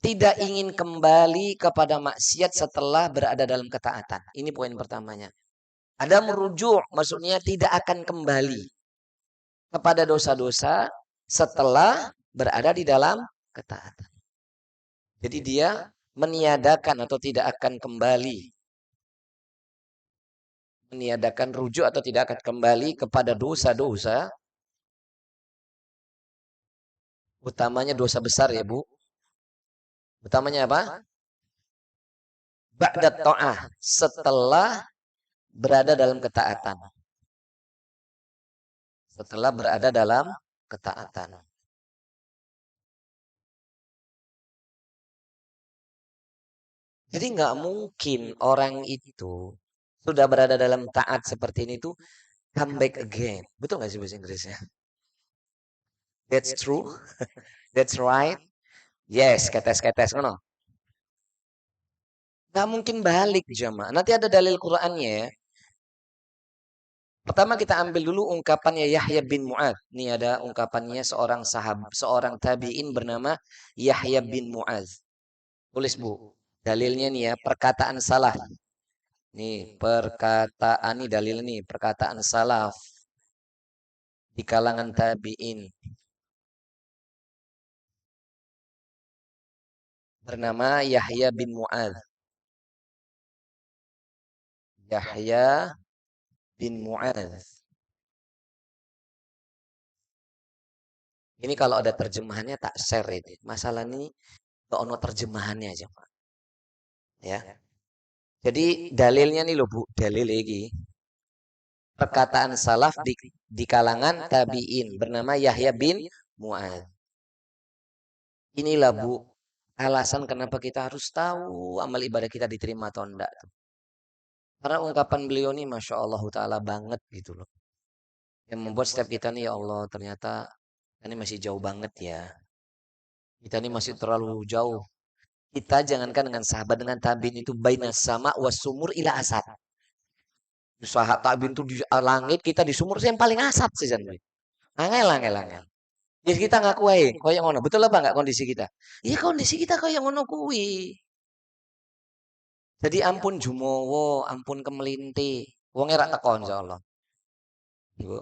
tidak ingin kembali kepada maksiat setelah berada dalam ketaatan. Ini poin pertamanya. Ada merujuk, maksudnya tidak akan kembali kepada dosa-dosa setelah berada di dalam ketaatan. Jadi dia meniadakan atau tidak akan kembali. Meniadakan rujuk atau tidak akan kembali kepada dosa-dosa. Utamanya dosa besar ya Bu. Utamanya apa? Ba'da ta'ah. Setelah berada dalam ketaatan. Setelah berada dalam ketaatan. Jadi nggak mungkin orang itu sudah berada dalam taat seperti ini tuh come back again. Betul nggak sih bahasa Inggrisnya? That's true. That's right. Yes, ketes-ketes ngono. Nggak mungkin balik jamaah. Nanti ada dalil Qur'annya ya. Pertama kita ambil dulu ungkapannya Yahya bin Mu'adz. Ini ada ungkapannya seorang tabi'in bernama Yahya bin Mu'adz. Tulis Bu. Dalilnya nih ya, perkataan salah. Nih, perkataan nih dalil nih, perkataan salaf di kalangan tabi'in. Bernama Yahya bin Mu'adz. Yahya bin Mu'adz. Ini kalau ada terjemahannya tak share itu. Masalah ini gak ono terjemahannya aja, Pak. Ya. Jadi dalilnya nih loh Bu, dalil lagi. Perkataan salaf di kalangan tabi'in bernama Yahya bin Mu'adz. Inilah Bu, alasan kenapa kita harus tahu amal ibadah kita diterima atau enggak. Karena ungkapan beliau nih Masya Allah Ta'ala banget gitu loh. Yang membuat setiap kita nih ya Allah ternyata ini masih jauh banget ya. Kita ini masih terlalu jauh. Kita jangankan dengan sahabat, dengan tabiin itu baina sama wasumur ila asad. Sahabat tabiin itu di langit, kita di sumur yang paling asad sejan. Angel, angel, angel. Jadi kita ngaku aja, koyo ngono. Betul apa enggak kondisi kita? Iya kondisi kita koyo ngono kuwi. Jadi ampun jumowo, ampun kemelinti. Wong era teko insyaallah. Ibu.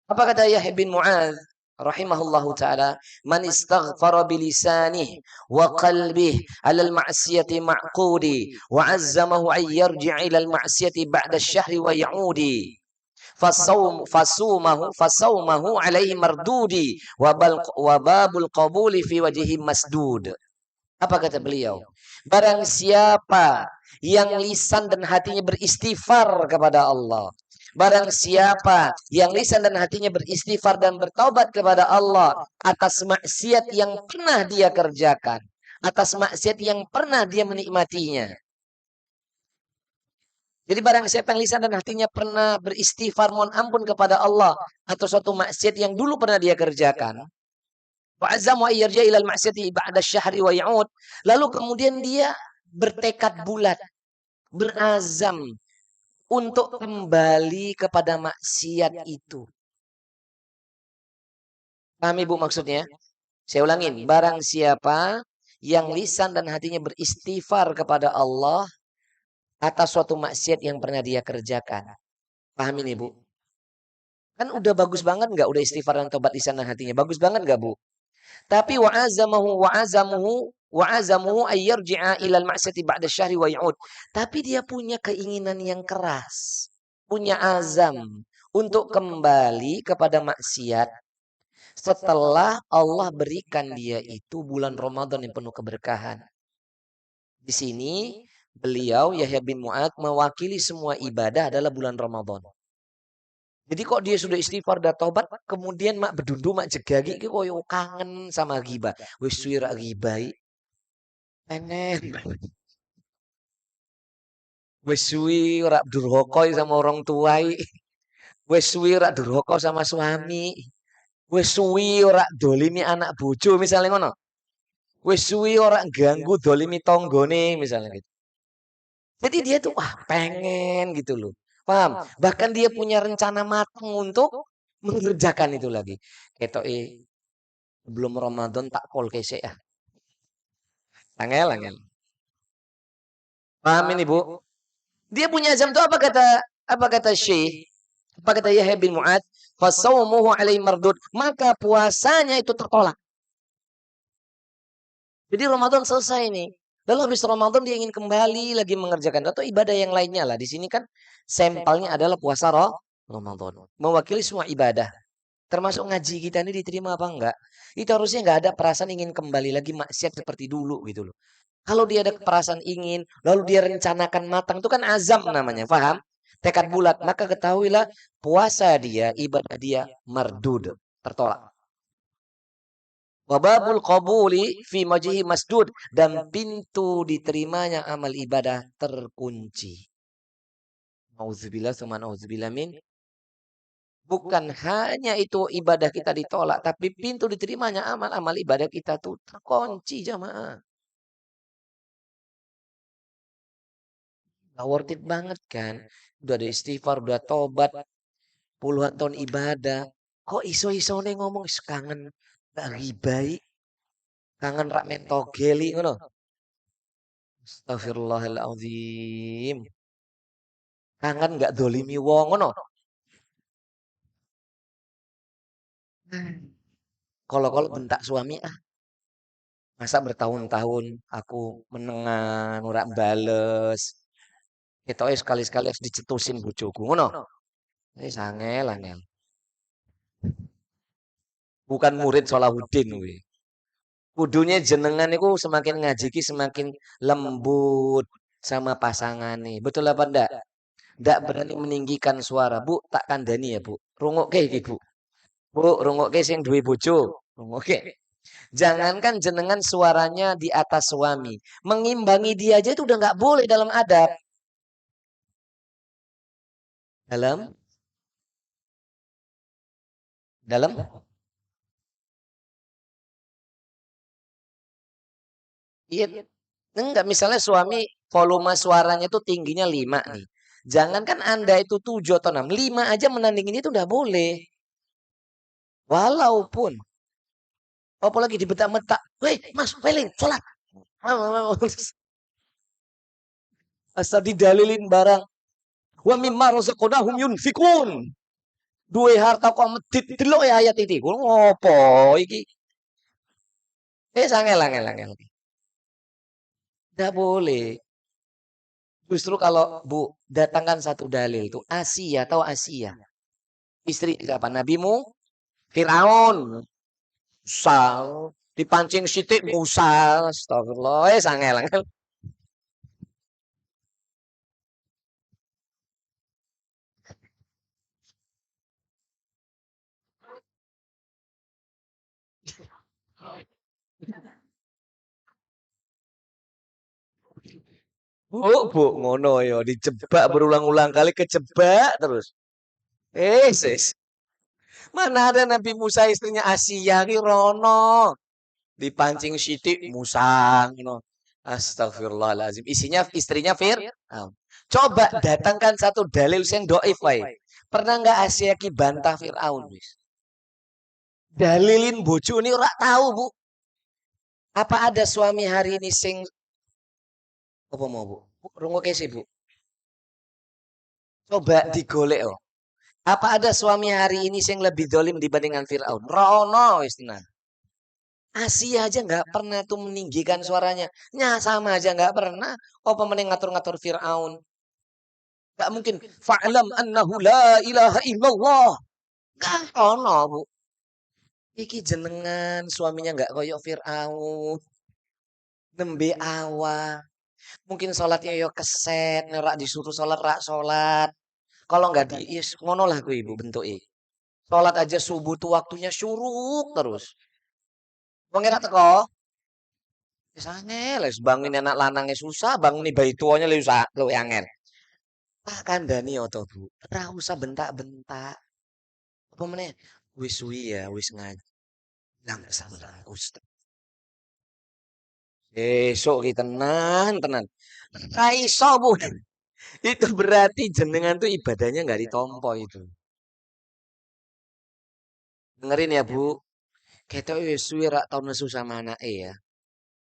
Apa kata Yahya bin Mu'adz rahimahullahu taala, "Man istaghfara bilisanih wa qalbih 'ala al-ma'siyati ma'qudi wa 'azzamahu ay yarji' ila al-ma'siyati ba'da asy-syahri wa ya'udi." Fasaumahu alaihi mardudi wa babul qabuli fi wajhi masdud. Apa kata beliau? Barang siapa yang lisan dan hatinya beristighfar kepada Allah. Barang siapa yang lisan dan hatinya beristighfar dan bertaubat kepada Allah atas maksiat yang pernah dia kerjakan. Atas maksiat yang pernah dia menikmatinya. Jadi barang siapa yang lisan dan hatinya pernah beristighfar mohon ampun kepada Allah atas suatu maksiat yang dulu pernah dia kerjakan. Wa azamu ayyarja ilal ma'siyati ba'da syahri wa ya'ud. Lalu kemudian dia bertekad bulat, berazam untuk kembali kepada maksiat itu. Paham Ibu maksudnya? Saya ulangin, barang siapa yang lisan dan hatinya beristighfar kepada Allah atas suatu maksiat yang pernah dia kerjakan. Paham ini Bu? Kan udah bagus banget nggak? Udah istighfar dan tobat lisan dan hatinya. Bagus banget nggak Bu? Tapi wa'azamuhu ayyarji'a ilal ma'siyati ba'da syahri wa ya'ud. Tapi dia punya keinginan yang keras. Punya azam untuk kembali kepada maksiat setelah Allah berikan dia itu bulan Ramadan yang penuh keberkahan. Di sini beliau Yahya bin Mu'ad mewakili semua ibadah adalah bulan Ramadan. Jadi kok dia sudah istighfar dan tobat, kemudian mak bedundu mak jegagi ki koyo kangen sama ghibah. Wis suwi rak ghibahi. Enen. Wis suwi rak durhaka sama orang tuai. Wis suwi rak durhaka sama suami. Wis suwi ora dolimi anak bojo misalnya ngono. Wis suwi ora ganggu dolimi tonggone misalnya gitu. Jadi dia tuh wah pengen gitu loh. Paham? Bahkan dia punya rencana matang untuk mengerjakan itu lagi. Ketoke belum Ramadan tak pol kesek ya. Angel, angel. Paham ini Bu? Dia punya azam tuh apa kata Syekh? Apa kata Yahya bin Mu'ad? Fasawmuhu alaihi mardud. Maka puasanya itu tertolak. Jadi Ramadan selesai nih. Lalu habis Ramadan dia ingin kembali lagi mengerjakan atau ibadah yang lainnya lah. Di sini kan sampelnya adalah puasa Ramadan. Mewakili semua ibadah. Termasuk ngaji kita ini diterima apa enggak. Itu harusnya enggak ada perasaan ingin kembali lagi maksiat seperti dulu gitu loh. Kalau dia ada perasaan ingin, lalu dia rencanakan matang, itu kan azam namanya, paham? Tekad bulat, maka ketahuilah puasa dia, ibadah dia mardud, tertolak. Wababul qabuli fi majihi masdud, dan pintu diterimanya amal ibadah terkunci. Nauzubillah sama nauzubillah min. Bukan hanya itu ibadah kita ditolak, tapi pintu diterimanya amal-amal ibadah kita tuh terkunci jamaah. Gak worth it banget kan. Udah ada istighfar, udah tobat, puluhan tahun ibadah. Kok iso-iso nih ngomong kangen gak ribai, kangen rak mentogeli ngono. Astagfirullahaladzim. Kangen gak dolimi wong ngono. Kalau bentak suami masa bertahun-tahun aku menengan ora bales. Ketoke sekali-sekali harus dicetusin bojoku ngono. Angel angel. Bukan murid Salahuddin kuwi. Kudunya jenengan itu semakin ngaji ki semakin lembut sama pasangan nih. Betul apa ndak? Ndak berani meninggikan suara. Bu, tak kandani ya, Bu. Rungokke iki, Bu. Bu, rungokke sing duwe bojo. Rungokke. Jangankan jenengan suaranya di atas suami. Mengimbangi dia aja itu udah nggak boleh dalam adab. Dalam? Dalam? Iya. Enggak, misalnya suami volume suaranya itu tingginya 5 nih. Jangankan Anda itu 7 atau 6, 5 aja menandingin itu udah boleh. Walaupun apalagi dibentak-bentak, "Weh, Mas, Pelin, sholat." Asal didalilin barang. Wa mimma razaqnahum yunfikun. Duwe harta kok medit delok ya ayat iki. Ngopo iki? Angel angel angel. Enggak boleh. Justru kalau Bu datangkan satu dalil itu Asia atau Asia. Istri siapa? Nabimu Firaun. Musa dipancing sitik Musa. Astagfirullah. Angel angel. Bu, ngono yo dijebak berulang-ulang kali kejebak terus. Sis. Mana ada Nabi Musa istrinya Asia ki rono. Dipancing sithik musang no. Astagfirullahalazim. Isinya istrinya Fir'aun. Coba datangkan satu dalil sing dhaif wae. Pernah enggak Asia ki bantah Fir'aun wis? Dalilin bojone ora tahu, Bu. Apa ada suami hari ini sing apa mau, Bu? Bu, rungokke sih, Bu. Coba digolek oh. Apa ada suami hari ini sing lebih dolim dibandingkan Fir'aun? Rono wis tenan. Asia aja nggak pernah tuh meninggikan suaranya. Nya sama aja nggak pernah. Apa mending ngatur-ngatur Fir'aun? Nggak mungkin. Fa'lam annahu la ilaha illallah. Gak ono, Bu. Iki jenengan suaminya nggak koyok Fir'aun. Nembe awak. Mungkin sholatnya yo keset, nerak disuruh sholat rak sholat. Kalau nggak di, yes, ngono lah ku ibu bentuk i. Sholat aja subuh tuh waktunya syuruk terus. Wong ora teko, wis angel, wis bangun anak lanangnya susah, bangun nih bayi tuanya lu usah, lu angel. Tak kandani oto bu, ora usah bentak-bentak. Apa meneh? Wis suwi ya, wis ngaji. Lang sabar, Ustaz. Besok kita tenan, tenan. Raiso bu, itu berarti jenengan tuh ibadahnya nggak ditompo itu. Dengerin ya bu, kita wis suwi rak tau nesu sama anake ya.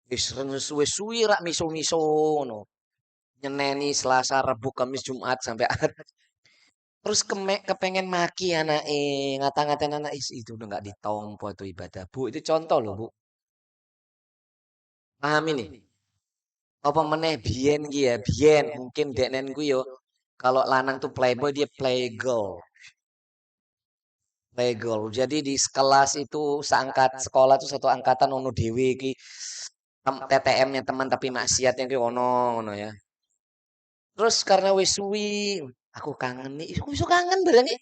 Wis wis suwi rak miso-miso ngono. Nyeneni Selasa, Rabu, Kamis, Jumat sampai Ahad. Terus kepengen maki anake, ngata-ngatain anak isi itu udah nggak ditompo itu ibadah. Bu, itu contoh loh, Bu. Paham ini? Apa meneh biyen ki ya, biyen mungkin deknenku yo kalau lanang tuh playboy dia playgirl. Playgirl. Jadi di kelas itu seangkat sekolah tuh satu angkatan ono dewe ki TTM-nya teman tapi maksiatnya ki ono ono ya. Terus karena wis suwi, aku kangen nih. Aku iso kangen bareng nih.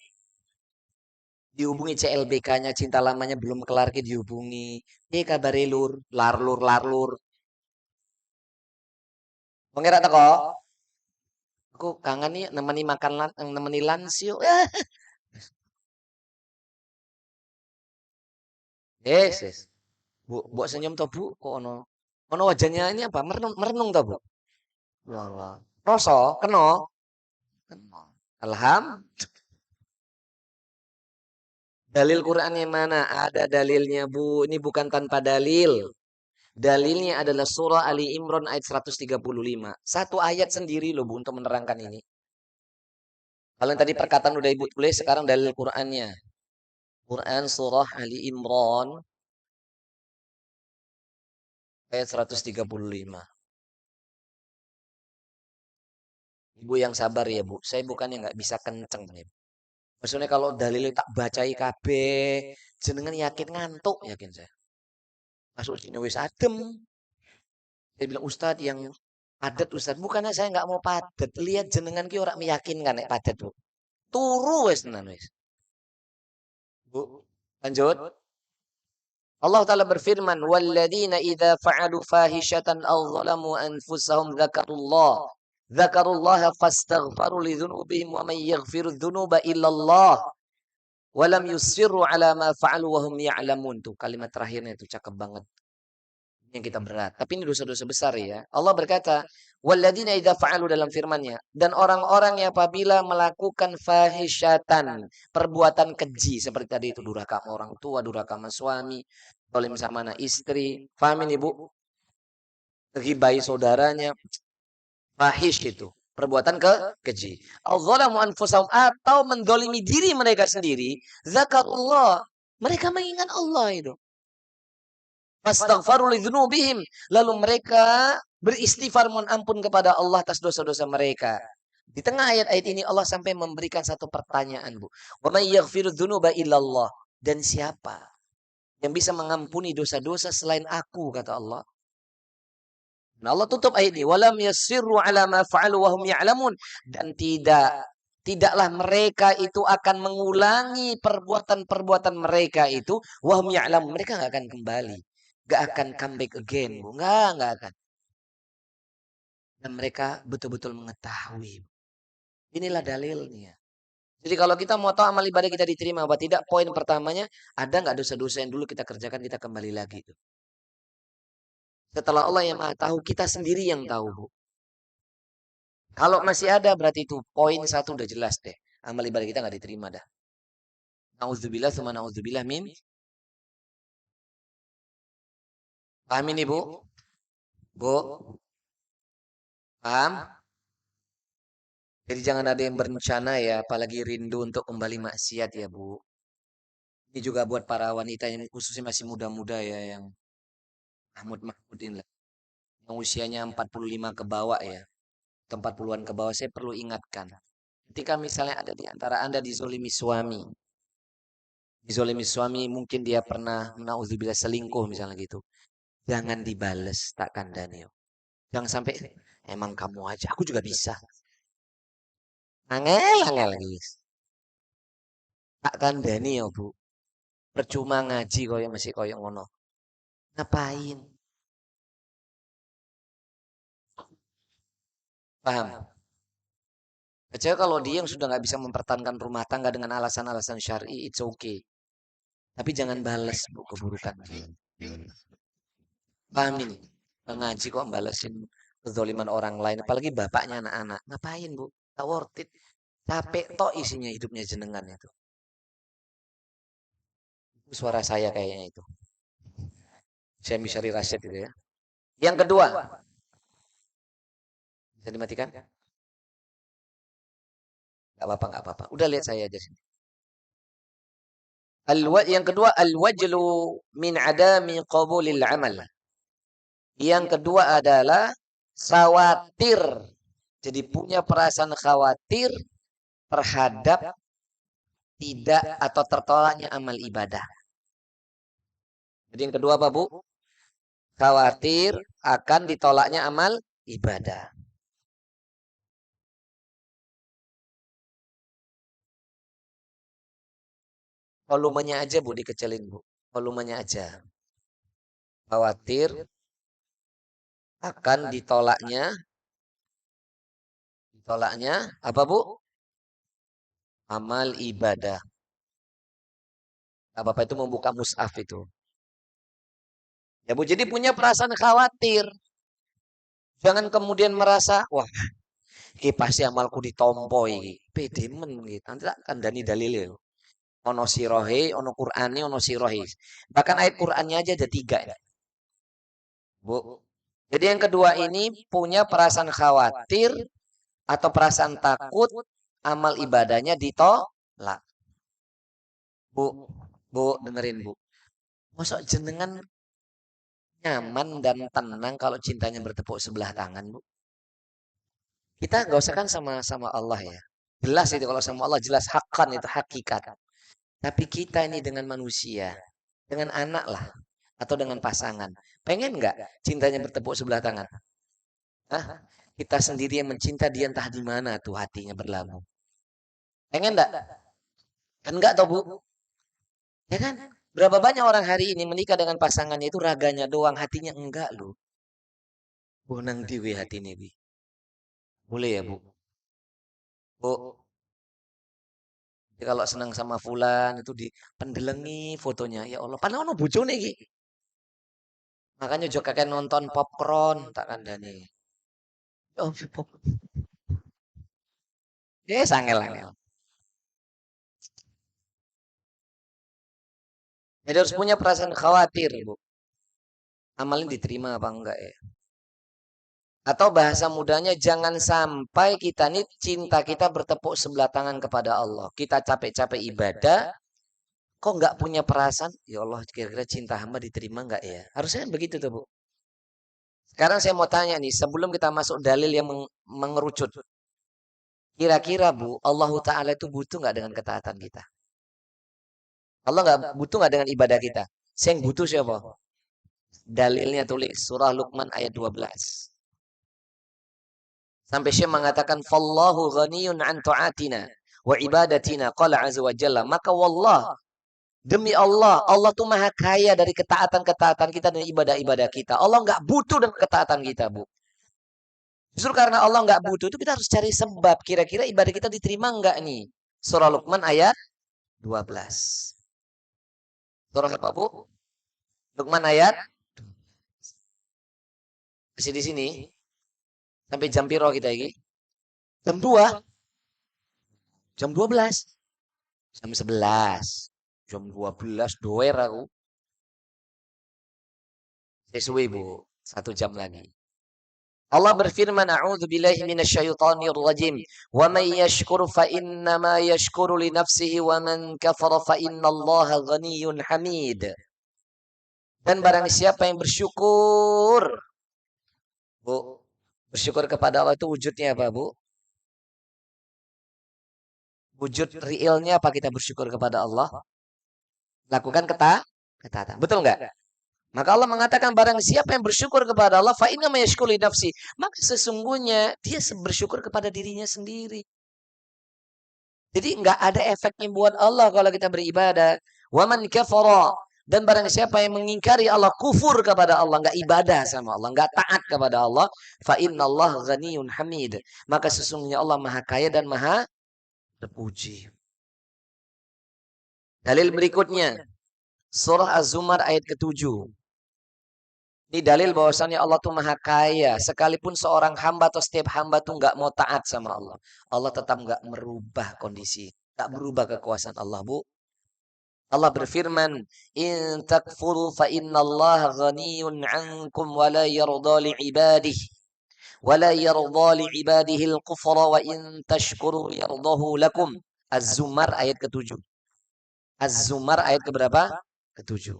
Dihubungi CLBK-nya cinta lamanya belum kelar ki dihubungi. Kabar lur, larlur larlur. Pengira teko. Aku kangen nih nemeni makan nemeni lunch yuk. Yes. Bu, buat senyum toh Bu, kok ono. Ono wajahnya ini apa? Merenung, merenung toh Bu. Ya Allah. Roso, keno. Keno. Alham. Dalil Qurannya mana? Ada dalilnya Bu. Ini bukan tanpa dalil. Dalilnya adalah surah Ali Imran ayat 135. Satu ayat sendiri loh Bu untuk menerangkan ini. Kalau yang tadi perkataan udah Ibu tulis, sekarang dalil Qurannya. Quran surah Ali Imran ayat 135. Ibu yang sabar ya Bu. Saya bukannya nggak bisa kenceng nih. Maksudnya kalau dalilnya tak bacai KB, jenengan yakin ngantuk, yakin saya. Masuk sini wis adem. Dia bilang Ustadz yang padat Ustadz. Bukannya saya nggak mau padat. Lihat jenengan ki orang meyakinkan nek padat Bu. Turu wis tenan wis. Bu, lanjut. Allah Ta'ala berfirman, "Walladzina idza fa'alu fahishatan aw zalamu anfusahum dzakarullah. Dzakarullaha fastaghfaru lidzunubihim wa may yaghfiru dzunuba illallah. Walam yusirru ala ma fa'alu wa hum ya'lamun." Tuh kalimat terakhirnya itu cakep banget. Yang kita berat. Tapi ini dosa-dosa besar ya. Allah berkata, "Walladzina idza fa'alu" dalam firman-Nya, dan orang-orang yang apabila melakukan fahisyatan, perbuatan keji seperti tadi itu durhaka sama orang tua, durhaka sama suami, zalim sama anak istri. Paham ini, Bu? Ghibai saudaranya, fahish itu. Perbuatan keji. Al-zalamu anfusahum atau mendolimi diri mereka sendiri. Zakarullah. Mereka mengingat Allah itu. Fastaghfaru lidzunubihim. Lalu mereka beristighfar mohon ampun kepada Allah atas dosa-dosa mereka. Di tengah ayat-ayat ini Allah sampai memberikan satu pertanyaan, Bu. Wa may yaghfiru dzunuba illallah. Dan siapa yang bisa mengampuni dosa-dosa selain aku, kata Allah. Nah, Allah tutup ayat ini. Walam yasirru ala ma fa'alu wa hum ya'lamun. Dan tidaklah mereka itu akan mengulangi perbuatan-perbuatan mereka itu. Wa hum ya'lamun. Mereka nggak akan kembali. Nggak akan come back again. Bu. Nggak akan. Dan mereka betul-betul mengetahui. Inilah dalilnya. Jadi kalau kita mau tahu amal ibadah kita diterima apa tidak, poin pertamanya, ada nggak dosa-dosa yang dulu kita kerjakan, kita kembali lagi itu. Setelah Allah yang maha tahu, kita sendiri yang tahu, Bu. Kalau masih ada, berarti itu poin satu udah jelas deh. Amal ibadah kita nggak diterima dah. Nauzubillah, summa nauzubillah min. Paham ini, Bu? Bu, paham? Jadi jangan ada yang berencana ya, apalagi rindu untuk kembali maksiat ya, Bu. Ini juga buat para wanita yang khususnya masih muda-muda ya, yang Mahmud ini lah. Yang usianya 45 ke bawah ya. 40-an ke bawah, saya perlu ingatkan. Ketika misalnya ada di antara Anda dizolimi suami. Dizolimi suami, mungkin dia pernah, nauzubillah, selingkuh misalnya gitu. Jangan dibales, tak kandani. Jangan sampai, emang kamu aja, aku juga bisa. Angel, angel lagi. Tak kandani ya, Bu. Percuma ngaji koyo masih koyo ngono. Ngapain? Paham? Kecuali kalau dia yang sudah nggak bisa mempertahankan rumah tangga dengan alasan-alasan syar'i, it's okay. Tapi jangan balas, Bu, keburukan. Paham ini? Ngaji kok balesin kezoliman orang lain, apalagi bapaknya anak-anak. Ngapain, Bu? Tak worth it. Capek tok isinya hidupnya jenengan itu. Itu suara saya kayaknya itu. Saya Syari Rasyid itu ya. Yang kedua, bisa dimatikan? Gak apa-apa, gak apa-apa. Udah lihat saya aja sini. Yang kedua, al-wajlu min adami qabulil amal. Yang kedua adalah khawatir. Jadi punya perasaan khawatir terhadap tidak atau tertolaknya amal ibadah. Jadi yang kedua apa, Bu? Khawatir akan ditolaknya amal ibadah. Volumenya aja, Bu, dikecilin, Bu. Volumenya aja. Khawatir akan ditolaknya apa, Bu? Amal ibadah. Bapak itu membuka mushaf itu. Ya, Bu, jadi punya perasaan khawatir. Jangan kemudian merasa, wah, iki pasti amalku ditompo iki. Pede men gitu. Nanti tak kandani dalile. Ono sirohe, ono Qur'ane, ono sirohe. Bahkan ayat Qur'annya aja ada 3. Bu. Jadi yang kedua ini punya perasaan khawatir atau perasaan takut amal ibadahnya ditolak. Bu, Bu, dengerin, Bu. Masuk jenengan nyaman dan tenang kalau cintanya bertepuk sebelah tangan, Bu? Kita nggak usah kan sama Allah ya. Jelas itu kalau sama Allah, jelas hakan itu hakikat. Tapi kita ini dengan manusia, dengan anak lah, atau dengan pasangan. Pengen nggak cintanya bertepuk sebelah tangan? Hah? Kita sendiri yang mencinta, dia entah di mana tuh hatinya berlabuh. Pengen nggak? Kan nggak tau, Bu? Ya kan? Berapa banyak orang hari ini menikah dengan pasangannya itu raganya doang, hatinya enggak loh. Bonang diwi hati ini, Bi. Boleh ya, Bu? Bu, jadi kalau senang sama Fulan itu dipendelengi fotonya. Ya Allah, padahal ono bojone iki. Makanya juga kakek nonton popcorn tak kandani. Oh, pop. Angel-angel. Jadi harus punya perasaan khawatir, Bu. Amalnya diterima apa enggak ya? Atau bahasa mudanya, jangan sampai kita nih cinta kita bertepuk sebelah tangan kepada Allah. Kita capek-capek ibadah, kok nggak punya perasaan? Ya Allah, kira-kira cinta hamba diterima nggak ya? Harusnya begitu tuh, Bu. Sekarang saya mau tanya nih, sebelum kita masuk dalil yang mengerucut. Kira-kira, Bu, Allah Ta'ala itu butuh nggak dengan ketaatan kita? Allah nggak butuh nggak dengan ibadah kita? Saya yang butuh siapa? Dalilnya tulis surah Luqman ayat 12. Sampai Syekh mengatakan fallahu ghaniyun an ta'atina wa ibadatina qala azza wa jalla. Maka wallah, demi Allah, Allah tuh maha kaya dari ketaatan-ketaatan kita dan ibadah-ibadah kita. Allah nggak butuh dengan ketaatan kita, Bu. Justru karena Allah nggak butuh itu kita harus cari sebab. Kira-kira ibadah kita diterima nggak nih? Surah Luqman ayat 12. Surah apa, Bu? Luqman ayat masih di sini sampai jam piro kita iki? Jam 2, jam 12, jam 11. Jam 12 doer aku. Sesuai, Bu. 1 jam lagi. Allah berfirman, "A'udzu billahi minasyaitonir rajim. Wa may yashkur fa innama yashkuru li nafsihi wa man kafara fa innallaha ghaniyyun hamid." Dan barang siapa yang bersyukur, Bu, bersyukur kepada Allah itu wujudnya apa, Bu? Wujud realnya apa kita bersyukur kepada Allah? Lakukan ketaatan. Betul nggak? Maka Allah mengatakan barang siapa yang bersyukur kepada Allah, fa inna yashkuru li nafsi. Maka sesungguhnya dia bersyukur kepada dirinya sendiri. Jadi nggak ada efeknya buat Allah kalau kita beribadah. Wa man kafara, dan barang siapa yang mengingkari Allah, kufur kepada Allah, nggak ibadah sama Allah, nggak taat kepada Allah, fa innallaha ghaniyyun hamid. Maka sesungguhnya Allah Maha Kaya dan Maha terpuji. Dalil berikutnya, surah Az-Zumar ayat ke-7. Ini dalil bahwasannya Allah tuh Maha Kaya. Sekalipun seorang hamba atau setiap hamba tuh nggak mau taat sama Allah, Allah tetap nggak merubah kondisi, nggak berubah kekuasaan Allah, Bu. Allah berfirman, "In takfuru fa innallaha ghaniyun 'ankum wa la yarda li 'ibadihi wa la yarda li 'ibadihi al-kufra wa in tashkuru yardahu lakum." Az-Zumar ayat ke-7. Az-Zumar ayat keberapa? Ke-7.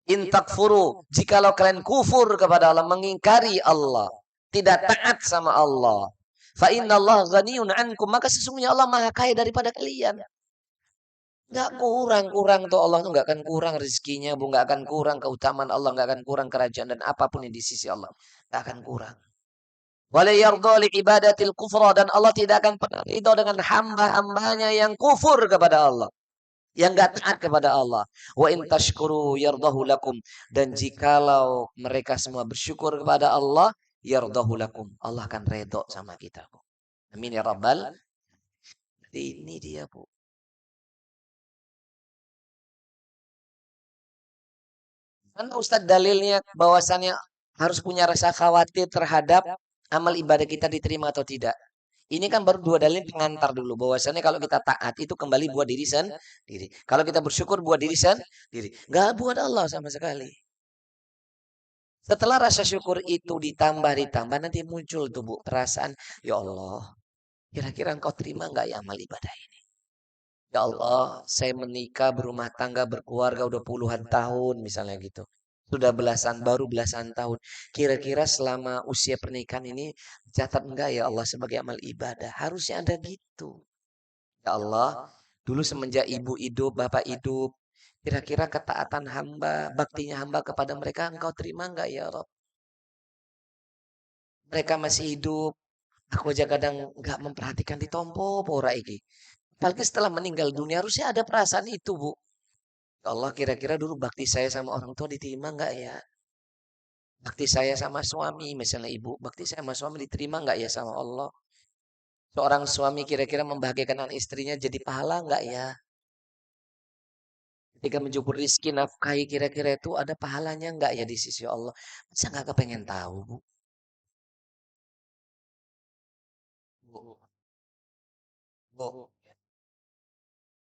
In takfuru, jikalau kalian kufur kepada Allah, mengingkari Allah, tidak taat sama Allah, fa innallaha ghaniyun 'ankum, maka sesungguhnya Allah Maha Kaya daripada kalian. Nggak kurang-kurang tuh Allah tuh nggak akan kurang rezekinya, Bu, nggak akan kurang keutamaan Allah, nggak akan kurang kerajaan dan apapun yang di sisi Allah nggak akan kurang. Wala yardha li ibadatil kufra, dan Allah tidak akan pernah ridho dengan hamba-hambanya yang kufur kepada Allah, yang nggak taat kepada Allah. Wa in tashkuru yardahu lakum, dan jikalau mereka semua bersyukur kepada Allah, yardahu lakum, Allah akan redho sama kita, Bu. Amin ya rabbal. Ini dia, Bu. Mana Ustadz dalilnya bahwasannya harus punya rasa khawatir terhadap amal ibadah kita diterima atau tidak? Ini kan baru 2 dalil pengantar dulu. Bahwasannya kalau kita taat itu kembali buat diri sendiri. Kalau kita bersyukur buat diri sendiri. Nggak buat Allah sama sekali. Setelah rasa syukur itu ditambah nanti muncul tuh, Bu, perasaan, ya Allah, kira-kira engkau terima nggak ya amal ibadah ini? Ya Allah, saya menikah, berumah tangga, berkeluarga udah puluhan tahun misalnya gitu. Sudah baru belasan tahun. Kira-kira selama usia pernikahan ini catat enggak ya Allah sebagai amal ibadah? Harusnya ada gitu. Ya Allah, dulu semenjak ibu hidup, bapak hidup, kira-kira ketaatan hamba, baktinya hamba kepada mereka engkau terima enggak ya Rob? Mereka masih hidup, aku aja kadang enggak memperhatikan di tompo pora iki. Apalagi setelah meninggal dunia harusnya ada perasaan itu, Bu. Ya Allah, kira-kira dulu bakti saya sama orang tua diterima enggak ya? Bakti saya sama suami, misalnya ibu, bakti saya sama suami diterima enggak ya sama Allah? Seorang suami kira-kira membahagiakan anak istrinya jadi pahala enggak ya? Ketika menjubur rizki nafkahi kira-kira itu ada pahalanya enggak ya di sisi Allah? Masa enggak kepengen tahu, Bu? Bu, Bu,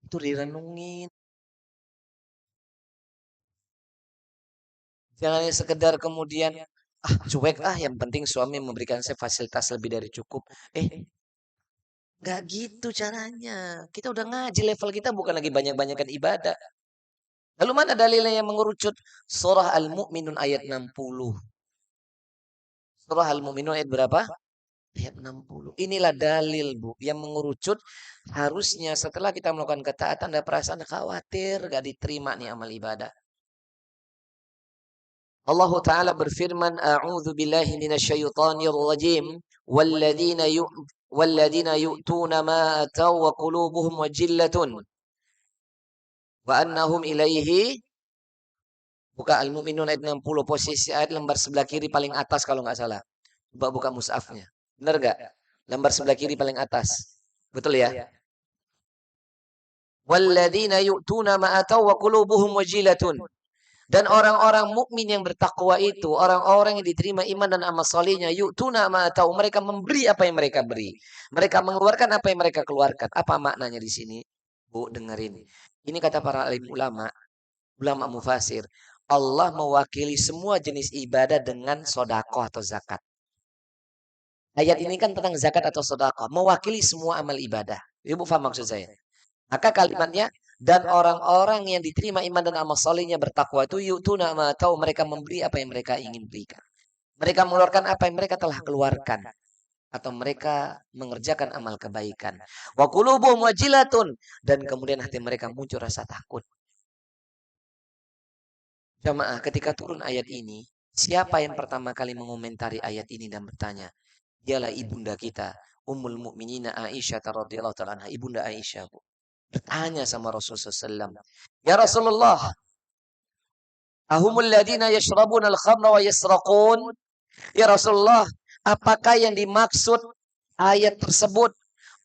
itu direnungin. Jangan sekedar kemudian, cuek yang penting suami memberikan saya fasilitas lebih dari cukup. Enggak gitu caranya. Kita udah ngaji, level kita bukan lagi banyak-banyakan ibadah. Lalu mana dalilnya yang mengerucut? Surah Al-Mu'minun ayat 60. Surah Al-Mu'minun ayat berapa? Ayat 60. Inilah dalil, Bu, yang mengerucut. Harusnya setelah kita melakukan ketaatan ada perasaan khawatir gak diterima nih amal ibadah. Allah Ta'ala berfirman, A'udzu billahi minasyaitonir rajim. Walladzina yu'tuna ma ataw wa qulubuhum wajillatun wa annahum ilaihi. Buka Al-Mu'minun ayat 60, posisi ayat lembar sebelah kiri paling atas kalau nggak salah. Coba buka mushafnya. Benar nggak? Lembar sebelah kiri paling atas. Betul ya? Walladzina yu'tuna ma ataw wa qulubuhum wajilatun. Dan orang-orang mukmin yang bertakwa itu, orang-orang yang diterima iman dan amal solehnya, yu'tuna ma ataw, mereka memberi apa yang mereka beri. Mereka mengeluarkan apa yang mereka keluarkan. Apa maknanya di sini? Bu, dengerin. Ini kata para alim ulama, ulama mufasir. Allah mewakili semua jenis ibadah dengan sodako atau zakat. Ayat ini kan tentang zakat atau sodako, mewakili semua amal ibadah. Ibu paham maksud saya? Maka kalimatnya, dan orang-orang yang diterima iman dan amal solehnya bertakwa itu yu'tuna ma tahu, mereka memberi apa yang mereka ingin berikan. Mereka mengeluarkan apa yang mereka telah keluarkan, atau mereka mengerjakan amal kebaikan. Wa qulubuhum wajilatun, dan kemudian hati mereka muncul rasa takut. Jamaah, ketika turun ayat ini, siapa yang pertama kali mengomentari ayat ini dan bertanya? Dialah ibunda kita, Ummul Mukminina Aisyah radhiyallahu taala anha, ibunda Aisyah, Bu. Bertanya sama Rasulullah SAW. Ya Rasulullah, ahumul ladina yashrabuna al-khamra wa yasraqun? Ya Rasulullah, apakah yang dimaksud ayat tersebut?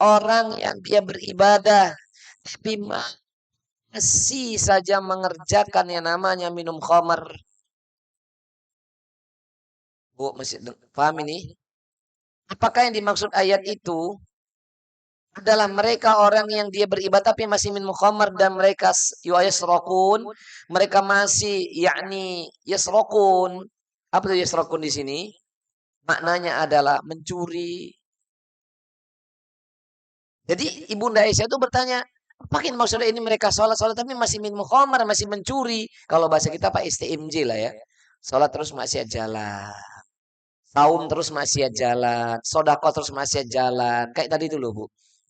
Orang yang dia beribadah, tapi masih saja mengerjakan yang namanya minum khamar. Bu, masih paham ini? Apakah yang dimaksud ayat itu adalah mereka orang yang dia beribadah tapi masih minum khamar, dan mereka yasraqun, mereka masih yakni yasraqun. Apa itu yasraqun di sini? Maknanya adalah mencuri. Jadi Ibunda Aisyah itu bertanya, apakah maksudnya ini mereka sholat tapi masih minum khamar, masih mencuri? Kalau bahasa kita Pak STMJ lah ya. Sholat terus maksiat jalan. Saum terus maksiat jalan. Sodako terus maksiat jalan. Kayak tadi itu loh, Bu.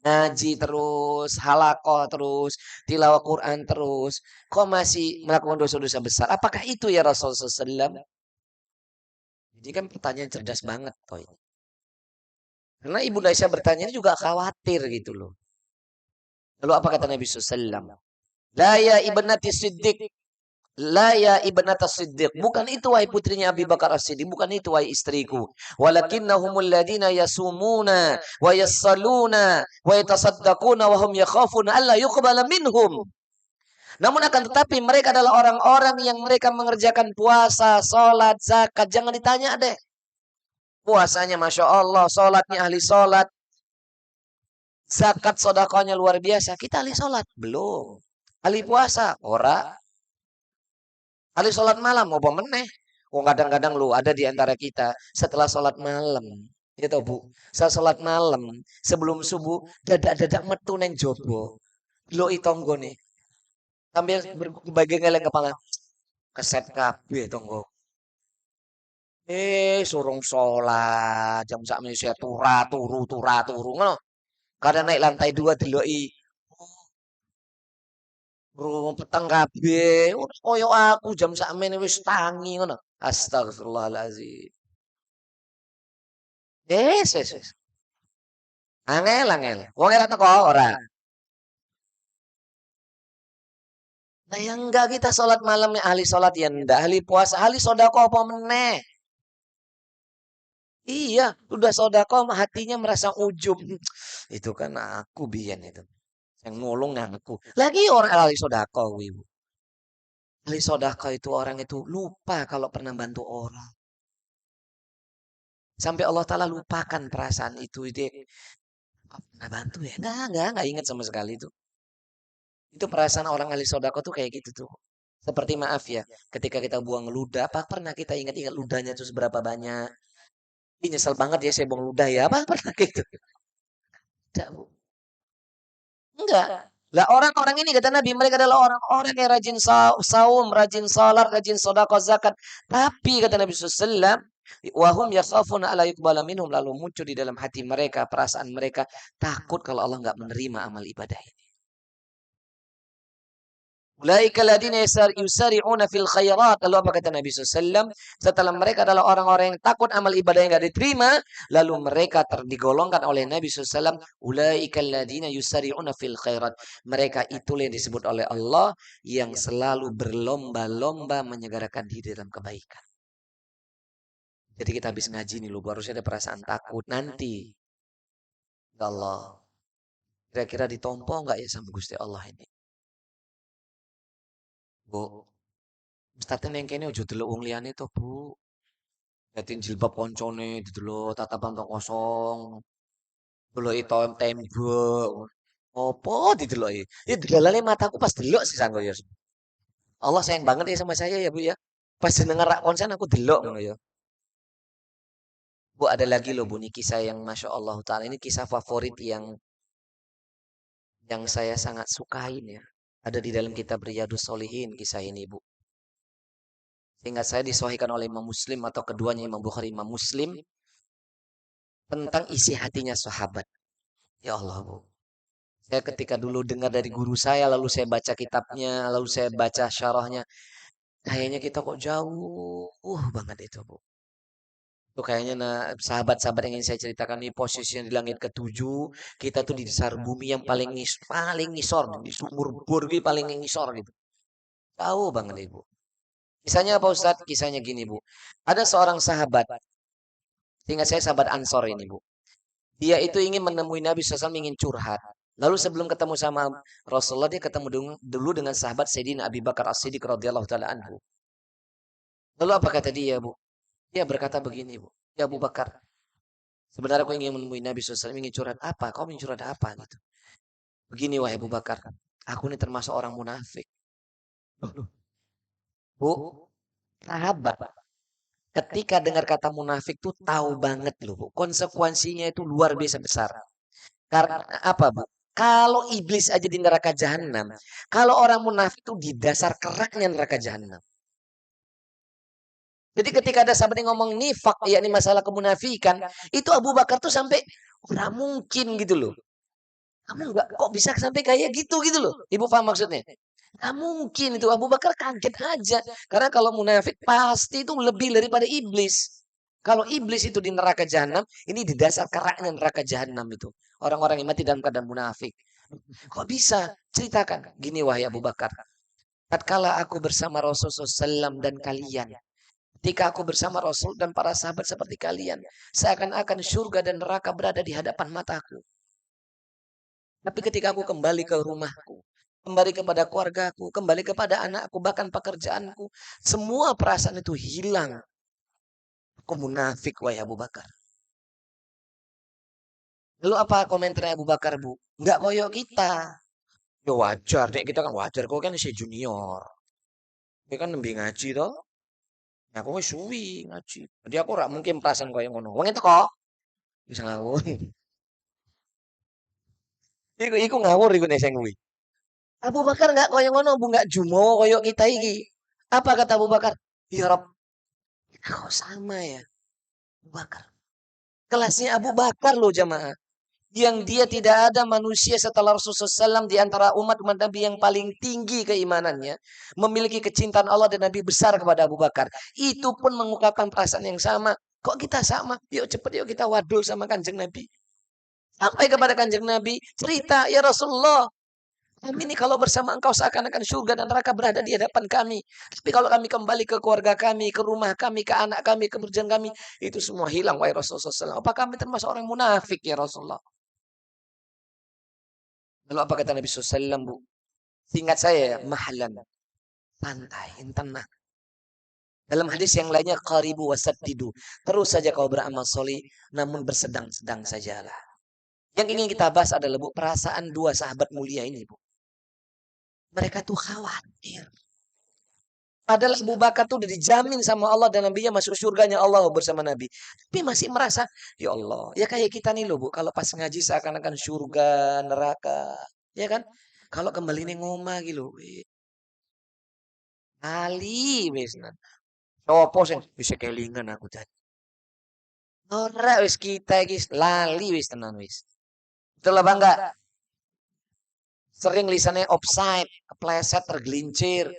Ngaji terus, halakoh terus, tilawah Quran terus. Kok masih melakukan dosa-dosa besar? Apakah itu ya Rasulullah SAW? Jadi kan pertanyaan cerdas banget, toh. Karena Ibu Aisyah bertanya juga khawatir gitu loh. Lalu apa kata Nabi SAW? La ya ibnati Siddiq. La ya ibnata Siddiq. Bukan itu wahai putrinya Abi Bakar As-Siddiq. Bukan itu wahai istriku. Walakinnahumul ladina yasumuna wa yassalluna wa yatasaddaquna wa hum yakhafuna alla yuqbala minhum. Namun akan tetapi mereka adalah orang-orang yang mereka mengerjakan puasa, sholat, zakat. Jangan ditanya deh. Puasanya Masya Allah, sholatnya ahli sholat. Zakat sodakohnya luar biasa. Kita ahli sholat? Belum. Ahli puasa? Ora. Ahli sholat malam? Apa meneh? Oh, kadang-kadang lu ada di antara kita setelah sholat malam. Ya tau Bu. Setelah sholat malam, sebelum subuh, dadak-dadak metu neng jobo. Lo itonggo nih. Sambil berbagai ngeleng kepala. Keset kabeh tonggo. Surung sholat. Jam sakmene saya turu ngono. Kadang naik lantai 2 deloki. Bro, peteng kabeh. Koyo aku jam sakmene wis tangi ngono. Astagfirullahalazim. Wes. Angel. Wong era teko ora. Nah yang enggak, kita sholat malamnya ahli sholat ya ndak, ahli puasa, ahli sodako apa meneh. Iya, udah sodako hatinya merasa ujub. Itu kan aku biyen itu. Yang ngulung nang aku. Lagi orang ahli sodako, ibu. Ahli sodako itu orang itu lupa kalau pernah bantu orang. Sampai Allah Ta'ala lupakan perasaan itu. Dia pernah bantu ya? Enggak ingat sama sekali itu. Itu perasaan orang ahli sodako tuh kayak gitu tuh. Seperti maaf ya, ketika kita buang ludah, apa pernah kita ingat-ingat ludahnya itu seberapa banyak? Ih, nyesel banget ya saya buang ludah ya. Apa pernah gitu? Tidak, Bu. Enggak. Lah orang-orang ini kata Nabi, mereka adalah orang-orang yang rajin saum, rajin salat, rajin sedekah, zakat. Tapi kata Nabi SAW, wahum yakhafuna ala yuqbala minhum, lalu muncul di dalam hati mereka, perasaan mereka takut kalau Allah enggak menerima amal ibadah ini. Ulaika alladziina yusari'una fil khairat. Lalu apa kata Nabi SAW? Setelah mereka adalah orang-orang yang takut amal ibadah yang tidak diterima, lalu mereka digolongkan oleh Nabi SAW. Ulaika alladziina yusari'una fil khairat. Mereka itulah yang disebut oleh Allah yang selalu berlomba-lomba menyegerakan diri dalam kebaikan. Jadi kita habis ngaji nih loh, harusnya ada perasaan takut nanti. Ya Allah, kira-kira ditompo nggak ya sama Gusti Allah ini? Bu, Ustadz yang kene ojo delok wong liyane to, Bu. Liatin jilbab koncone didelok tatapan tok kosong. Deloki tembok. Apa dideloki? Ya delalane mataku pas delok sih sangko ya. Allah sayang banget ya sama saya ya, Bu ya. Pas jenengan rak konsen aku delok ngono ya. Bu, ada lagi loh Bu, ini kisah yang Masya Allah Ta'ala. Ini kisah favorit yang saya sangat sukain ya. Ada di dalam kitab Riyadus Solihin kisah ini Bu. Sehingga saya disahihkan oleh Imam Muslim atau keduanya Imam Bukhari Imam Muslim tentang isi hatinya sahabat. Ya Allah Bu. Saya ketika dulu dengar dari guru saya, lalu saya baca kitabnya, lalu saya baca syarahnya. Kayaknya kita kok jauh banget itu Bu. Tuh kayaknya nah, sahabat-sahabat yang ingin saya ceritakan ini posisinya di langit ketujuh. Kita tuh di dasar bumi yang paling ngisor. Di sumur bor gitu paling ngisor gitu. Jauh banget Ibu. Kisahnya apa Ustadz? Kisahnya gini Bu. Ada seorang sahabat. Sehingga saya sahabat Ansor ini Bu. Dia itu ingin menemui Nabi SAW ingin curhat. Lalu sebelum ketemu sama Rasulullah dia ketemu dulu dengan sahabat Sayyidina Abi Bakar As-Siddiq radhiyallahu taala anhu. Lalu apa kata dia, Bu? Dia berkata begini, Bu. Ya Abu Bakar, sebenarnya aku ingin menemui Nabi SAW ingin curhat apa? Kau ingin curhat apa gitu? Begini wahai Abu Bakar, aku ini termasuk orang munafik. Bu, sahabat ketika dengar kata munafik tuh tahu banget loh, Bu. Konsekuensinya itu luar biasa besar. Karena apa, Bu? Kalau iblis aja di neraka jahanam, kalau orang munafik itu di dasar keraknya neraka jahanam. Jadi ketika ada sahabat yang ngomong nifak, yakni masalah kemunafikan, itu Abu Bakar tuh sampai nggak mungkin gitu loh. Kamu nggak kok bisa sampai kayak gitu loh. Ibu paham maksudnya? Nggak mungkin itu Abu Bakar kaget aja. Karena kalau munafik pasti itu lebih daripada iblis. Kalau iblis itu di neraka jahanam, ini di dasar keraknya neraka jahanam itu. Orang-orang yang mati dalam keadaan munafik. Kok bisa? Ceritakan. Gini wahai Abu Bakar. Tatkala aku bersama Rasulullah SAW dan kalian. Ketika aku bersama Rasul dan para sahabat seperti kalian. Seakan-akan surga dan neraka berada di hadapan mataku. Tapi ketika aku kembali ke rumahku. Kembali kepada keluargaku. Kembali kepada anakku. Bahkan pekerjaanku. Semua perasaan itu hilang. Aku munafik wahai Abu Bakar. Lalu apa komentarnya Abu Bakar, Bu? Enggak koyok kita. Ya wajar, dek kita kan wajar. Kau kan si junior. Dia kan lebih ngaji toh. Ya aku wis suwi ngaji. Jadi aku ora mungkin perasaan koyo ngono. Wong itu kok bisa ngawur. Iku ngawur iku nek sing kuwi. Abu Bakar enggak koyo ngono, Bu, enggak jumo koyo kita iki. Apa kata Abu Bakar? Ya Rob, kita kok sama ya, Abu Bakar. Kelasnya Abu Bakar loh jamaah. Yang dia tidak ada manusia setelah Rasulullah SAW di antara umat-umat Nabi yang paling tinggi keimanannya. Memiliki kecintaan Allah dan Nabi besar kepada Abu Bakar. Itu pun mengungkapkan perasaan yang sama. Kok kita sama? Yuk cepet yuk kita wadul sama kanjeng Nabi. Sampai kepada kanjeng Nabi. Cerita, ya Rasulullah. Kami ini kalau bersama engkau seakan-akan surga dan neraka berada di hadapan kami. Tapi kalau kami kembali ke keluarga kami, ke rumah kami, ke anak kami, ke pekerjaan kami. Itu semua hilang, wahai Rasulullah SAW. Apa kami termasuk orang munafik ya Rasulullah? Lalu apa kata Nabi SAW, Bu? Singkat saya ya, mahlan. Santai, tenang. Dalam hadis yang lainnya, qaribu wasaddidu. Terus saja kau beramal soli, namun bersedang-sedang sajalah. Yang ingin kita bahas adalah, Bu, perasaan dua sahabat mulia ini, Bu. Mereka tuh khawatir. Padahal Abu Bakar tuh udah dijamin sama Allah dan Nabi-Nya masuk surganya Allah bersama Nabi. Tapi masih merasa, ya Allah. Ya kayak kita nih loh Bu. Kalau pas ngaji seakan-akan surga, neraka. Ya kan? Kalau kembali nih ngomah gitu. Ali wis nan. Sopo sing bisa kelingan aku tadi. Ora wis kita iki lali wis tenan wis. Betul apa enggak? Sering lisannya offside, kepleset, tergelincir.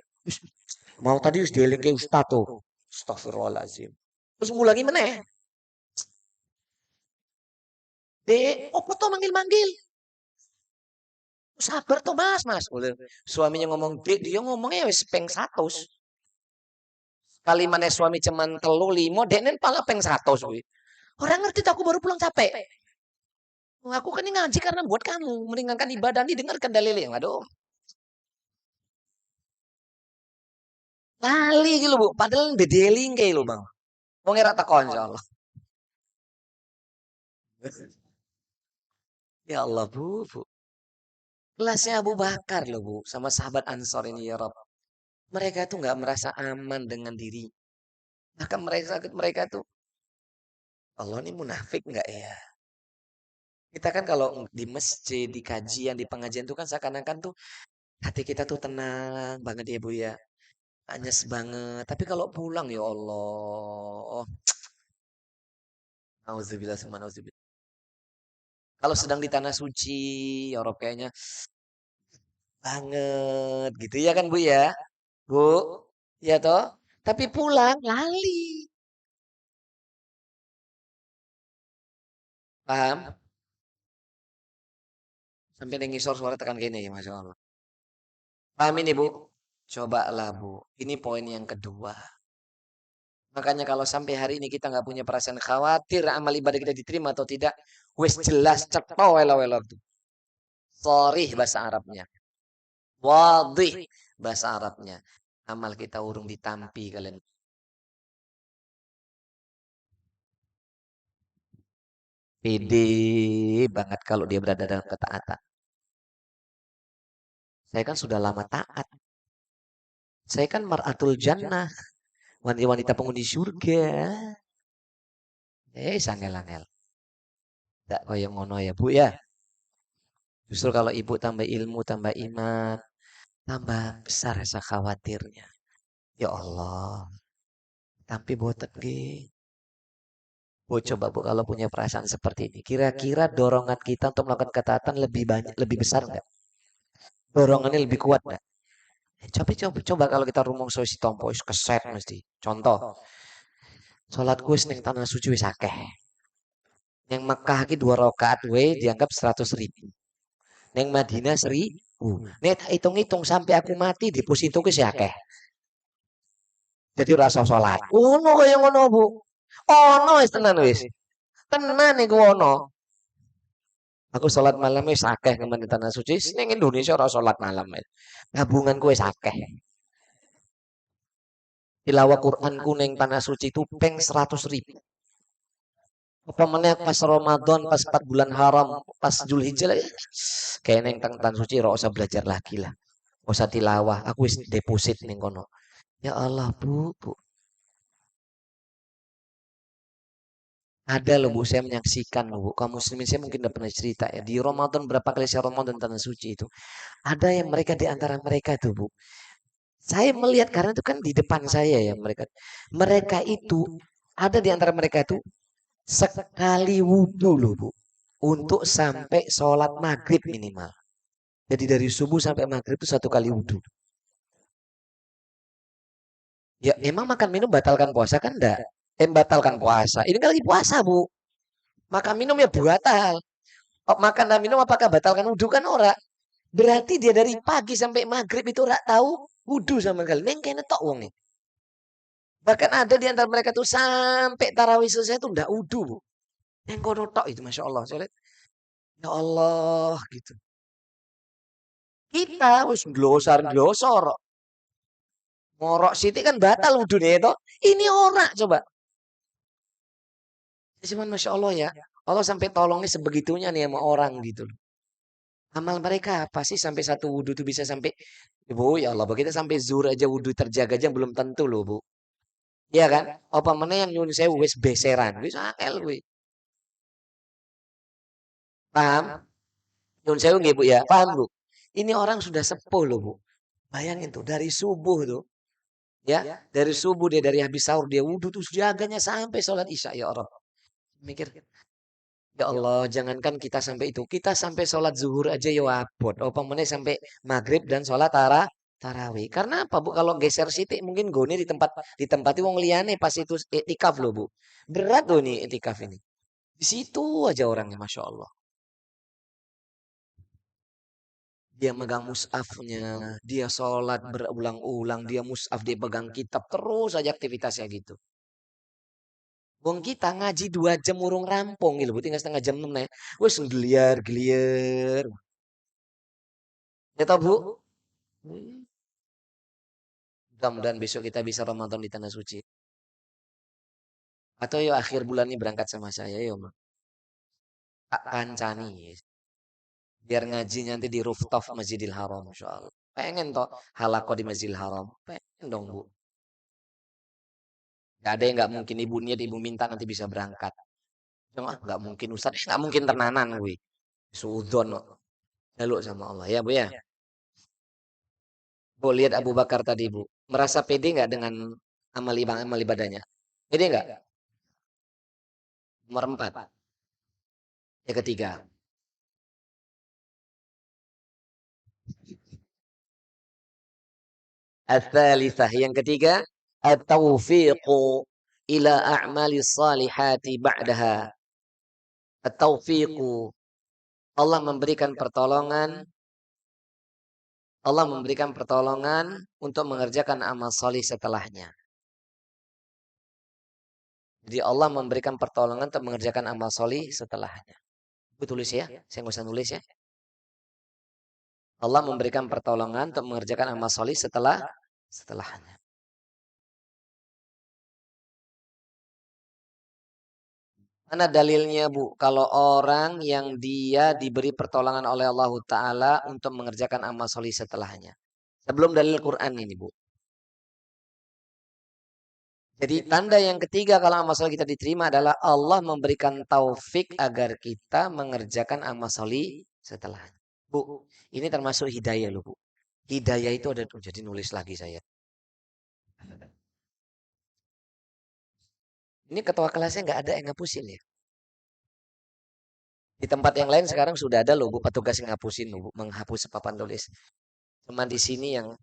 Mau tadi wis dielingke ustaz tuh. Astagfirullahalazim. Terus ngulangi meneh. Dek, opo tuh manggil-manggil? Sabar tuh mas, mas. Suaminya ngomong, dek, dia ngomongnya wis peng 100. Kali mana suami cuman telu limo, dek nen pala peng 100. Orang ngerti tuh aku baru pulang capek. Aku kan ini ngaji karena buat kamu. Meringankan ibadah ini dengarkan dalil yang aduh. Lali gitu loh, Bu. Padahal bedeling kayak lo, Bang. Wong ora teko insyaallah. Ya Allah, Bu, Bu. Kelasnya Abu Bakar loh, Bu, sama sahabat Ansor ini ya Rob. Mereka itu nggak merasa aman dengan diri. Bahkan mereka tuh, Allah ini munafik nggak ya? Kita kan kalau di masjid, di kajian, di pengajian tuh kan seakan-akan tuh hati kita tuh tenang banget ya Bu ya. Anyes banget. Tapi kalau pulang ya Allah. Nauzubillah summa nauzubillah. Kalau sedang di tanah suci, ya Rob kayaknya banget gitu ya kan Bu ya? Bu, ya toh? Tapi pulang lali. Paham? Sampai ngisor suara tekan gini ya Masya Allah. Paham ini Bu? Cobalah Bu. Ini poin yang kedua. Makanya kalau sampai hari ini kita nggak punya perasaan khawatir amal ibadah kita diterima atau tidak, wes jelas cetha welo-welo tuh. Sorry bahasa Arabnya. Wadih bahasa Arabnya. Amal kita urung ditampi kalian. Pede banget kalau dia berada dalam ketaatan. Saya kan sudah lama taat. Saya kan mar'atul jannah. Wanita-wanita penghuni surga. Sangel-angel. Tidak kaya ngono ya Bu ya. Justru kalau ibu tambah ilmu, tambah iman, tambah besar rasa khawatirnya. Ya Allah, tapi boten nggih. Bu coba Bu kalau punya perasaan seperti ini, kira-kira dorongan kita untuk melakukan ketaatan lebih banyak, lebih besar nggak? Dorongannya lebih kuat nggak? Coba kalau kita rumong so si tompo wis keset mesti. Contoh, sholat wis ning tanah suci wis akeh. Yang Mekah ki 2 rakaat we dianggap 100.000. Neng Madinah 1.000. Nek tak hitung-hitung sampai aku mati di pos itu ke akeh. Jadi rasa sholat. Ngono kaya ngono Bu. Ono wis tenan wis. Tenan iku ono. Aku sholat malam wis akeh ngemen di tanah suci. Ning Indonesia ora sholat malam wis. Gabunganku wis akeh. Tilawah Quranku ning tanah suci itu peng 100.000. Apa meneh pas Ramadan, pas 4 bulan haram, pas Zulhijjah kayak neng tanah suci ora usah belajar lagi lah. Usah tilawah, aku wis deposit ning kono. Ya Allah, Bu, Bu. Ada loh Bu, saya menyaksikan loh Bu. Kaum muslimin saya mungkin udah pernah cerita ya. Di Ramadan berapa kali saya Ramadan tanah suci itu. Ada yang mereka di antara mereka itu Bu. Saya melihat karena itu kan di depan saya ya mereka. Mereka itu ada di antara mereka itu sekali wudhu loh Bu. Untuk sampai sholat maghrib minimal. Jadi dari subuh sampai maghrib itu 1 kali wudhu. Ya emang makan minum batalkan puasa kan enggak? Batalkan puasa. Ini kan lagi puasa Bu. Makan minum ya batal. Makan dan minum apakah batalkan wudhu kan ora? Berarti dia dari pagi sampai maghrib itu ora tahu wudhu sama sekali. Neng kene tok wong nih. Bahkan ada di antara mereka tuh sampai tarawih selesai tuh ndak wudhu, Bu. Neng kono tok itu Masya Allah. Saya lihat, ya Allah gitu. Kita wis glosor-glosor. Ngorok siti kan batal wudhu nih itu. Ini ora coba. Cuman Masya Allah ya. Allah sampai tolongnya sebegitunya nih sama orang gitu. Amal mereka apa sih sampai satu wudhu tuh bisa sampai, Bu ya Allah, kita sampai zuhur aja wudhu terjaga aja belum tentu loh Bu. Iya kan? Apa mana yang nyun sewu wis beseran, wis angel kuwi. Paham? Nyun sewu nggih Bu ya? Paham Bu? Ini orang sudah sepuh loh Bu. Bayangin tuh dari subuh tuh, ya, dari subuh dia dari habis sahur dia wudhu tuh jaganya sampai sholat isya ya Allah. Mikir, ya Allah, jangankan kita sampai itu, kita sampai sholat zuhur aja ya abot. Apa mana sampai maghrib dan sholat tarawih. Karena apa Bu? Kalau geser sitik mungkin gone di tempat itu wong liyane pas itu itikaf loh Bu. Berat loh nih itikaf ini. Di situ aja orangnya Masya Allah. Dia megang mus'afnya, dia sholat berulang-ulang, dia mus'af, dia pegang kitab, terus aja aktivitasnya gitu. Wong kita ngaji 2 jam urung rampung gitu, tinggal setengah jam nih. Wes geliar-geliar. Ya toh Bu? Mudah-mudahan besok kita bisa Ramadan di Tanah Suci. Atau yuk akhir bulan ini berangkat sama saya, yuk. Tak kancani. Biar ngaji nanti di rooftop Masjidil Haram, Masya Allah. Pengen toh halako di Masjidil Haram. Pengen dong, Bu. Gak ada yang nggak mungkin ibu niat, ibu minta nanti bisa berangkat. Cuma nggak mungkin Ustaz, nggak mungkin tenanan gue. Suudon, lalu sama Allah ya Bu ya. Bu lihat Abu Bakar tadi Bu, merasa pede nggak dengan amal ibadahnya? Pede nggak? Nomor 4. Yang ketiga. Ats-tsalitsah, yang ketiga, at-taufiqu ila a'mali salihati ba'daha. At-taufiqu, Allah memberikan pertolongan, Allah memberikan pertolongan untuk mengerjakan amal solih setelahnya. Jadi Allah memberikan pertolongan untuk mengerjakan amal solih setelahnya. Gue tulis ya, saya nggak usah nulis ya. Allah memberikan pertolongan untuk mengerjakan amal solih setelahnya. Mana dalilnya Bu? Kalau orang yang dia diberi pertolongan oleh Allah Ta'ala untuk mengerjakan amal solih setelahnya. Sebelum dalil Quran ini Bu. Jadi tanda yang ketiga kalau amal soleh kita diterima adalah Allah memberikan taufik agar kita mengerjakan amal soleh setelahnya. Bu, ini termasuk hidayah loh Bu. Hidayah itu ada, jadi nulis lagi saya. Ini ketua kelasnya nggak ada yang ngapusin ya. Di tempat yang lain sekarang sudah ada loh Bu, petugas yang ngapusin loh Bu, menghapus papan tulis. Cuman di sini yang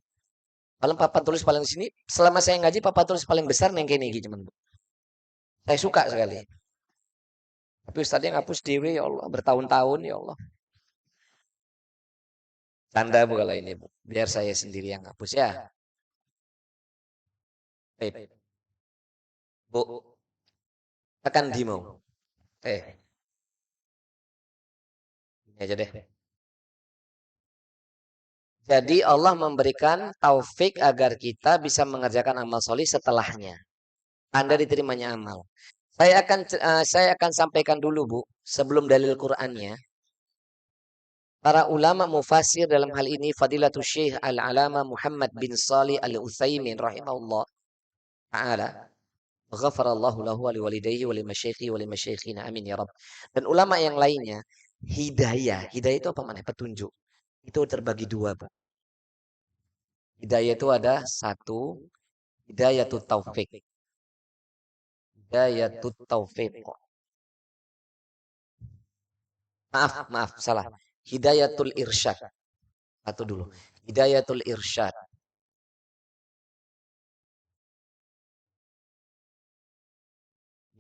paling papan tulis paling di sini, selama saya ngaji papan tulis paling besar yang kayak gini cuman Bu. Saya suka sekali. Tapi ustadznya ngapus dewe ya Allah, bertahun-tahun ya Allah. Tanda Bu kalau ini Bu. Biar saya sendiri yang hapus ya. Baik. Bu, tekan Dimo. Ini aja deh. Jadi Allah memberikan taufik agar kita bisa mengerjakan amal solih setelahnya. Tanda diterimanya amal. Saya akan sampaikan dulu Bu, sebelum dalil Qur'annya. Para ulama mufasir dalam hal ini Fadilatul Syekh Al-Alama Muhammad bin Salih Al-Utsaimin rahimahullah taala. Ghafarallahu lahu wa liwalidayhi wa limasyayikhi wa limasyayikhina amin ya rabb. Dan ulama yang lainnya, hidayah. Hidayah itu apa maknanya? Petunjuk. Itu terbagi dua, Bu. Hidayah itu ada satu, hidayatut taufik. Hidayatut taufik. Maaf, salah. Hidayatul irsyad. Satu dulu. Hidayatul irsyad.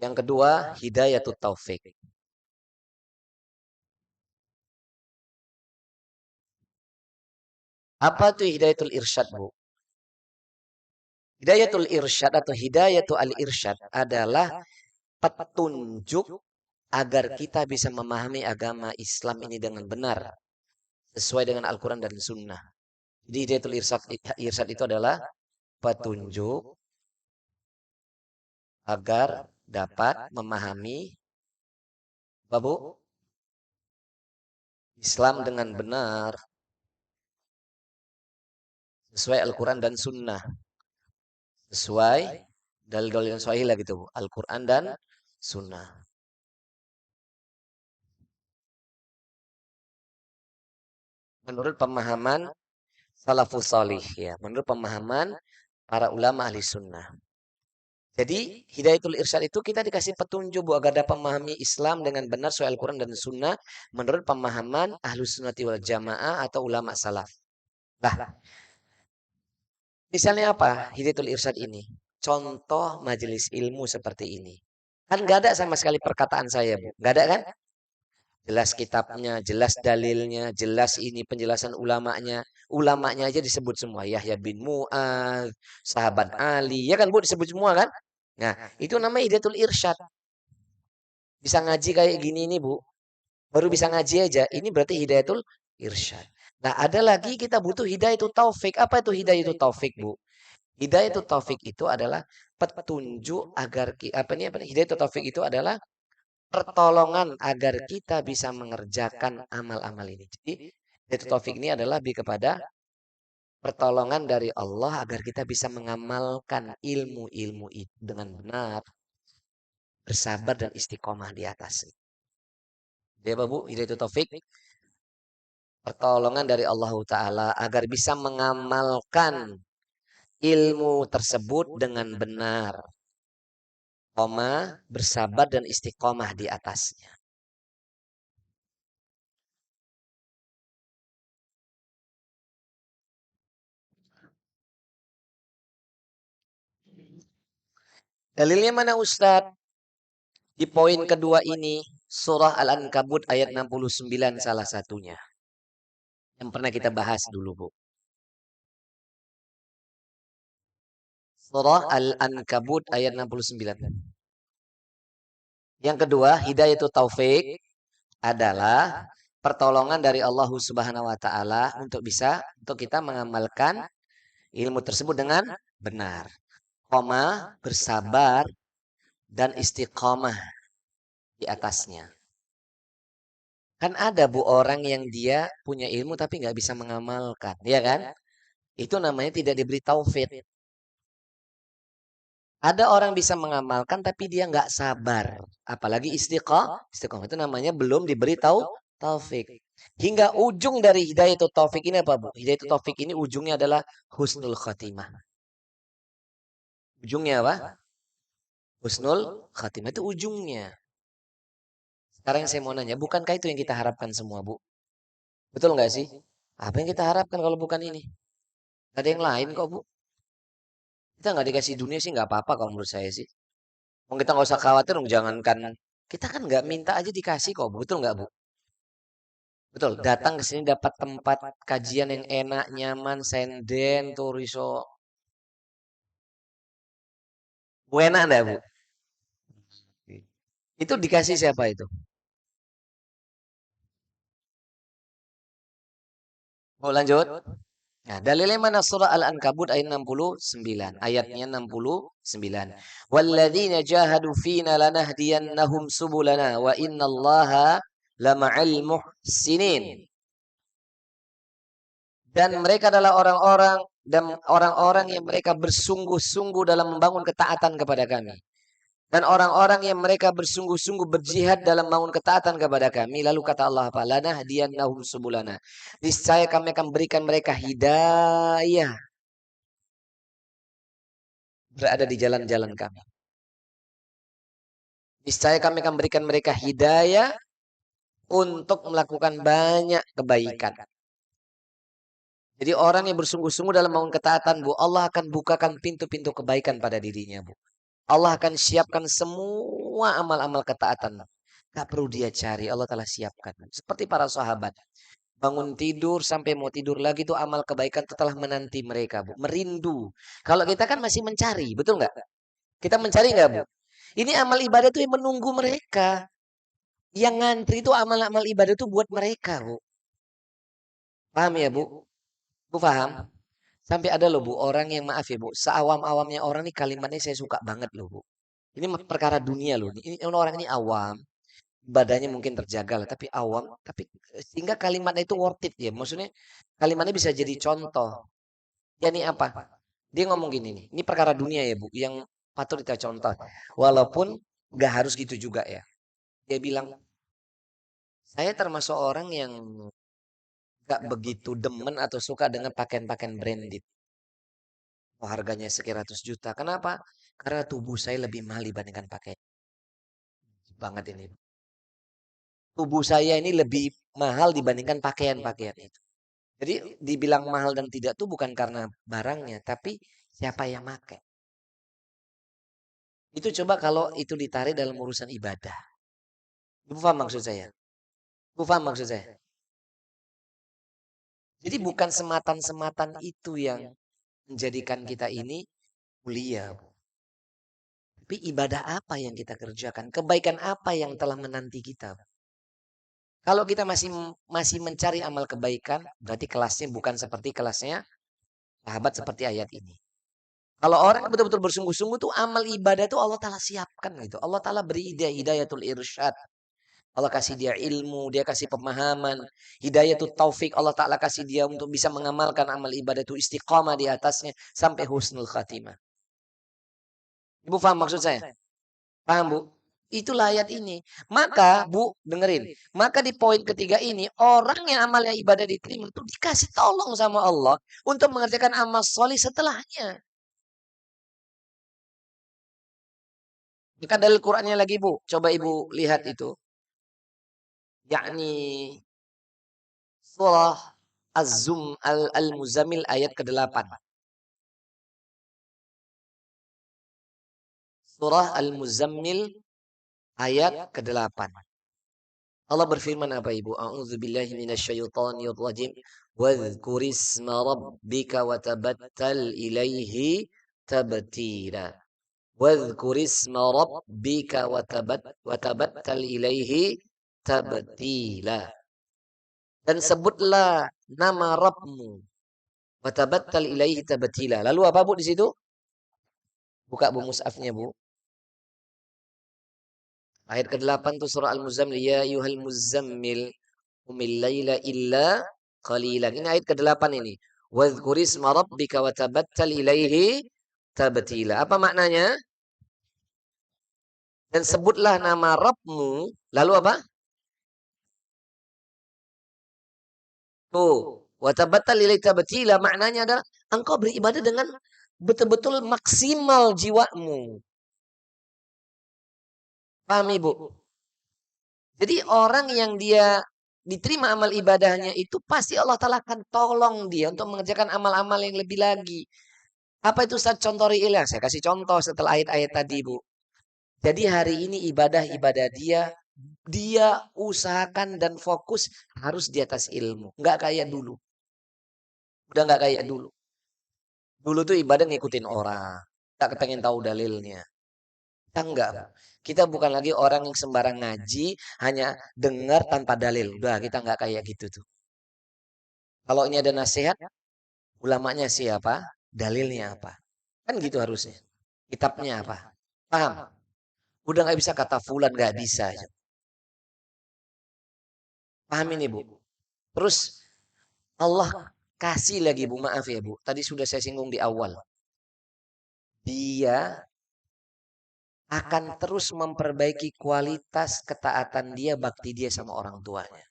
Yang kedua, hidayatut taufik. Apa itu hidayatul irsyad, Bu? Hidayatul irsyad atau hidayatul al-irsyad adalah petunjuk agar kita bisa memahami agama Islam ini dengan benar sesuai dengan Al-Quran dan Sunnah. Jadi hidayatul irsyad itu adalah petunjuk agar dapat memahami apa Bu? Islam dengan benar sesuai Al-Quran dan Sunnah. Sesuai dalil-dalil yang sahih lah gitu Bu. Al-Quran dan Sunnah. Menurut pemahaman salafus salih ya. Menurut pemahaman para ulama ahli sunnah. Jadi hidayatul irsyad itu kita dikasih petunjuk Bu agar dapat memahami Islam dengan benar sesuai Al-Quran dan Sunnah menurut pemahaman ahlus sunnati wal jamaah atau ulama salaf. Nah, misalnya apa hidayatul irsyad ini? Contoh majelis ilmu seperti ini. Kan gak ada sama sekali perkataan saya Bu. Gak ada kan? Jelas kitabnya, jelas dalilnya, jelas ini penjelasan ulamanya. Ulamanya aja disebut semua. Yahya bin Mu'adz, sahabat Ali. Ya kan Bu disebut semua kan? Nah, itu namanya hidayatul irsyad. Bisa ngaji kayak gini nih Bu. Baru bisa ngaji aja. Ini berarti hidayatul irsyad. Nah, ada lagi kita butuh hidayatul taufik. Apa itu hidayatul taufik Bu? Hidayatul taufik itu adalah petunjuk agar hidayatul taufik itu adalah pertolongan agar kita bisa mengerjakan amal-amal ini. Jadi hidayatul taufik ini adalah lebih kepada pertolongan dari Allah agar kita bisa mengamalkan ilmu-ilmu itu dengan benar, bersabar dan istiqomah di atasnya. Ya Bu, hidayatul taufik pertolongan dari Allah Ta'ala agar bisa mengamalkan ilmu tersebut dengan benar, bersabar dan istiqomah di atasnya. Dalilnya mana Ustadz? Di poin kedua ini, surah Al-Ankabut ayat 69 salah satunya. Yang pernah kita bahas dulu, Bu. Surah Al-Ankabut ayat 69. Yang kedua, hidayatul taufik adalah pertolongan dari Allah Subhanahu wa taala untuk kita mengamalkan ilmu tersebut dengan benar. Bersabar dan istiqomah di atasnya. Kan ada Bu orang yang dia punya ilmu tapi nggak bisa mengamalkan, ya kan? Itu namanya tidak diberi taufik. Ada orang bisa mengamalkan tapi dia nggak sabar. Apalagi istiqomah. Istiqomah itu namanya belum diberi taufik. Hingga ujung dari hidayatul taufik ini apa Bu? Hidayatul taufik ini ujungnya adalah husnul khatimah. Ujungnya apa? Husnul khatimah itu ujungnya. Sekarang yang saya mau nanya, bukankah itu yang kita harapkan semua Bu? Betul nggak sih? Apa yang kita harapkan kalau bukan ini? Gak ada yang lain kok Bu. Kita nggak dikasih dunia sih nggak apa-apa kalau menurut saya sih. Mau kita nggak usah khawatir dong, jangankan kita kan nggak minta aja dikasih kok, betul nggak Bu? Betul. Datang ke sini dapat tempat kajian yang enak, nyaman, senden, turiso. Bu enak enggak Bu? Itu dikasih siapa itu? Mau lanjut? Nah, dalilnya mana surah Al-Ankabut ayat 69. Ayatnya 69. Walladzina jahadu fina lanahdiyannahum subulana wa innallaha lama'al muhsinin. Dan mereka adalah orang-orang yang mereka bersungguh-sungguh dalam membangun ketaatan kepada kami. Dan orang-orang yang mereka bersungguh-sungguh berjihad dalam membangun ketaatan kepada kami. Lalu kata Allah apa? Lanahdiyannahum subulana. Niscaya kami akan berikan mereka hidayah berada di jalan-jalan kami. Niscaya kami akan berikan mereka hidayah untuk melakukan banyak kebaikan. Jadi orang yang bersungguh-sungguh dalam membangun ketaatan, Bu, Allah akan bukakan pintu-pintu kebaikan pada dirinya, Bu. Allah akan siapkan semua amal-amal ketaatan. Gak perlu dia cari, Allah telah siapkan. Seperti para sahabat. Bangun tidur sampai mau tidur lagi itu amal kebaikan telah menanti mereka, Bu. Merindu. Kalau kita kan masih mencari, betul nggak? Kita mencari nggak, Bu? Ini amal ibadah itu yang menunggu mereka. Yang ngantri itu amal-amal ibadah itu buat mereka, Bu. Paham ya, Bu? Bu paham? Sampai ada loh, Bu, orang yang maaf ya, Bu. Seawam-awamnya orang nih kalimatnya saya suka banget loh, Bu. Ini perkara dunia loh. Ini orang ini awam. Badannya mungkin terjaga lah, tapi awam. Tapi sehingga kalimatnya itu worth it ya. Maksudnya kalimatnya bisa jadi contoh. Ya ini apa? Dia ngomong gini nih. Ini perkara dunia ya, Bu. Yang patut kita contoh. Walaupun gak harus gitu juga ya. Dia bilang, saya termasuk orang yang gak begitu demen atau suka dengan pakaian-pakaian branded. Oh, harganya sekian ratus juta. Kenapa? Karena tubuh saya lebih mahal dibandingkan pakaian. Banget ini. Tubuh saya ini lebih mahal dibandingkan pakaian-pakaian itu. Jadi dibilang mahal dan tidak tuh bukan karena barangnya, tapi siapa yang pakai. Itu coba kalau itu ditarik dalam urusan ibadah. Ibu paham maksud saya? Ibu paham maksud saya? Jadi bukan sematan-sematan itu yang menjadikan kita ini mulia. Tapi ibadah apa yang kita kerjakan? Kebaikan apa yang telah menanti kita? Kalau kita masih masih mencari amal kebaikan, berarti kelasnya bukan seperti kelasnya sahabat seperti ayat ini. Kalau orang betul-betul bersungguh-sungguh tuh amal ibadah itu Allah Ta'ala siapkan gitu. Allah Ta'ala beri hidayatul irsyad. Allah kasih dia ilmu, dia kasih pemahaman. Hidayatul taufik Allah Ta'ala kasih dia untuk bisa mengamalkan amal ibadah itu istiqamah di atasnya sampai husnul khatimah. Ibu paham maksud saya? Paham Bu? Itulah ayat ini. Maka Bu, dengerin. Maka di poin ketiga ini, orang yang amalnya ibadah diterima itu dikasih tolong sama Allah untuk mengerjakan amal soleh setelahnya. Bukan dalil Qur'annya lagi Bu. Coba Ibu lihat itu. Yakni surah Al-Muzammil ayat ke-8. Surah Al-Muzammil ayat ke-8. Allah berfirman apa Ibu? A'udzubillahi minasyaitonir rajim. Wadhkurisma rabbika watabattal ilaihi tabtila. Wadhkurisma rabbika watabattal ilaihi tabtila. Dan sebutlah nama Rabbmu. Watabattal ilaihi tabtila. Lalu apa Bu di situ? Buka Bu mushafnya Bu. Ayat ke-8 tuh surah Al-Muzammil. Ya ayyuhal muzammil qumil laila illa qalilan. Ini ayat ke-8 ini. Wadhkurisma rabbika watabattal ilaihi tabtila. Apa maknanya? Dan sebutlah nama Rabbmu. Lalu apa? Tuh. Watabattal ilaihi tabtila. Maknanya adalah engkau beribadah dengan betul-betul maksimal jiwamu. Paham Ibu? Jadi orang yang dia diterima amal ibadahnya itu pasti Allah Ta'ala akan tolong dia untuk mengerjakan amal-amal yang lebih lagi. Apa itu Ustaz contoh real? Saya kasih contoh setelah ayat-ayat tadi Bu. Jadi hari ini ibadah-ibadah dia usahakan dan fokus harus di atas ilmu. Nggak kayak dulu. Udah nggak kayak dulu. Dulu tuh ibadah ngikutin orang. Tak kepengen tahu dalilnya. Kita enggak. Kita bukan lagi orang yang sembarang ngaji, hanya dengar tanpa dalil. Udah kita enggak kayak gitu tuh. Kalau ini ada nasihat, ulamanya siapa? Dalilnya apa? Kan gitu harusnya. Kitabnya apa? Paham? Udah nggak bisa kata fulan, nggak bisa. Paham ini Bu? Terus Allah kasih lagi Bu, maaf ya Bu. Tadi sudah saya singgung di awal. Dia akan terus memperbaiki kualitas ketaatan dia, bakti dia sama orang tuanya.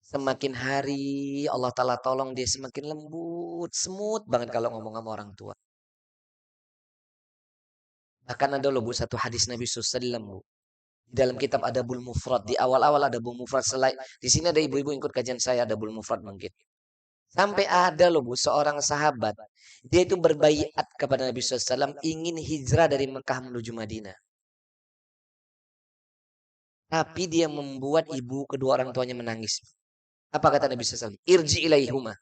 Semakin hari Allah Ta'ala tolong dia semakin lembut, smooth banget kalau ngomong sama orang tua. Bahkan ada loh Bu satu hadis Nabi SAW Bu. Di dalam kitab Adabul Mufrad. Di awal-awal Adabul Mufrad. Di sini ada ibu-ibu ikut kajian saya Adabul Mufrad mungkin. Sampai ada loh Bu seorang sahabat. Dia itu berbaiat kepada Nabi SAW ingin hijrah dari Mekah menuju Madinah. Tapi dia membuat ibu kedua orang tuanya menangis. Apa kata Nabi SAW? Irji ilaihuma.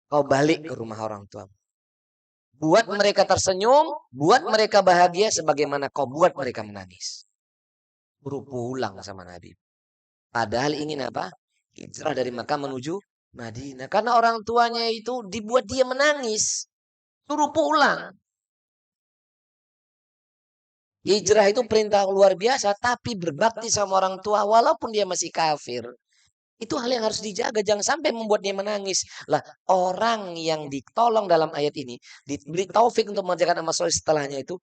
Kau balik ke rumah orang tua. Buat mereka tersenyum, buat mereka bahagia sebagaimana kau buat mereka menangis. Suruh pulang sama Nabi. Padahal ingin apa? Hijrah dari Makkah menuju Madinah. Karena orang tuanya itu dibuat dia menangis. Suruh pulang. Hijrah itu perintah luar biasa. Tapi berbakti sama orang tua walaupun dia masih kafir. Itu hal yang harus dijaga. Jangan sampai membuat dia menangis. Lah orang yang ditolong dalam ayat ini. Diberi taufik untuk mengerjakan amal soleh setelahnya itu.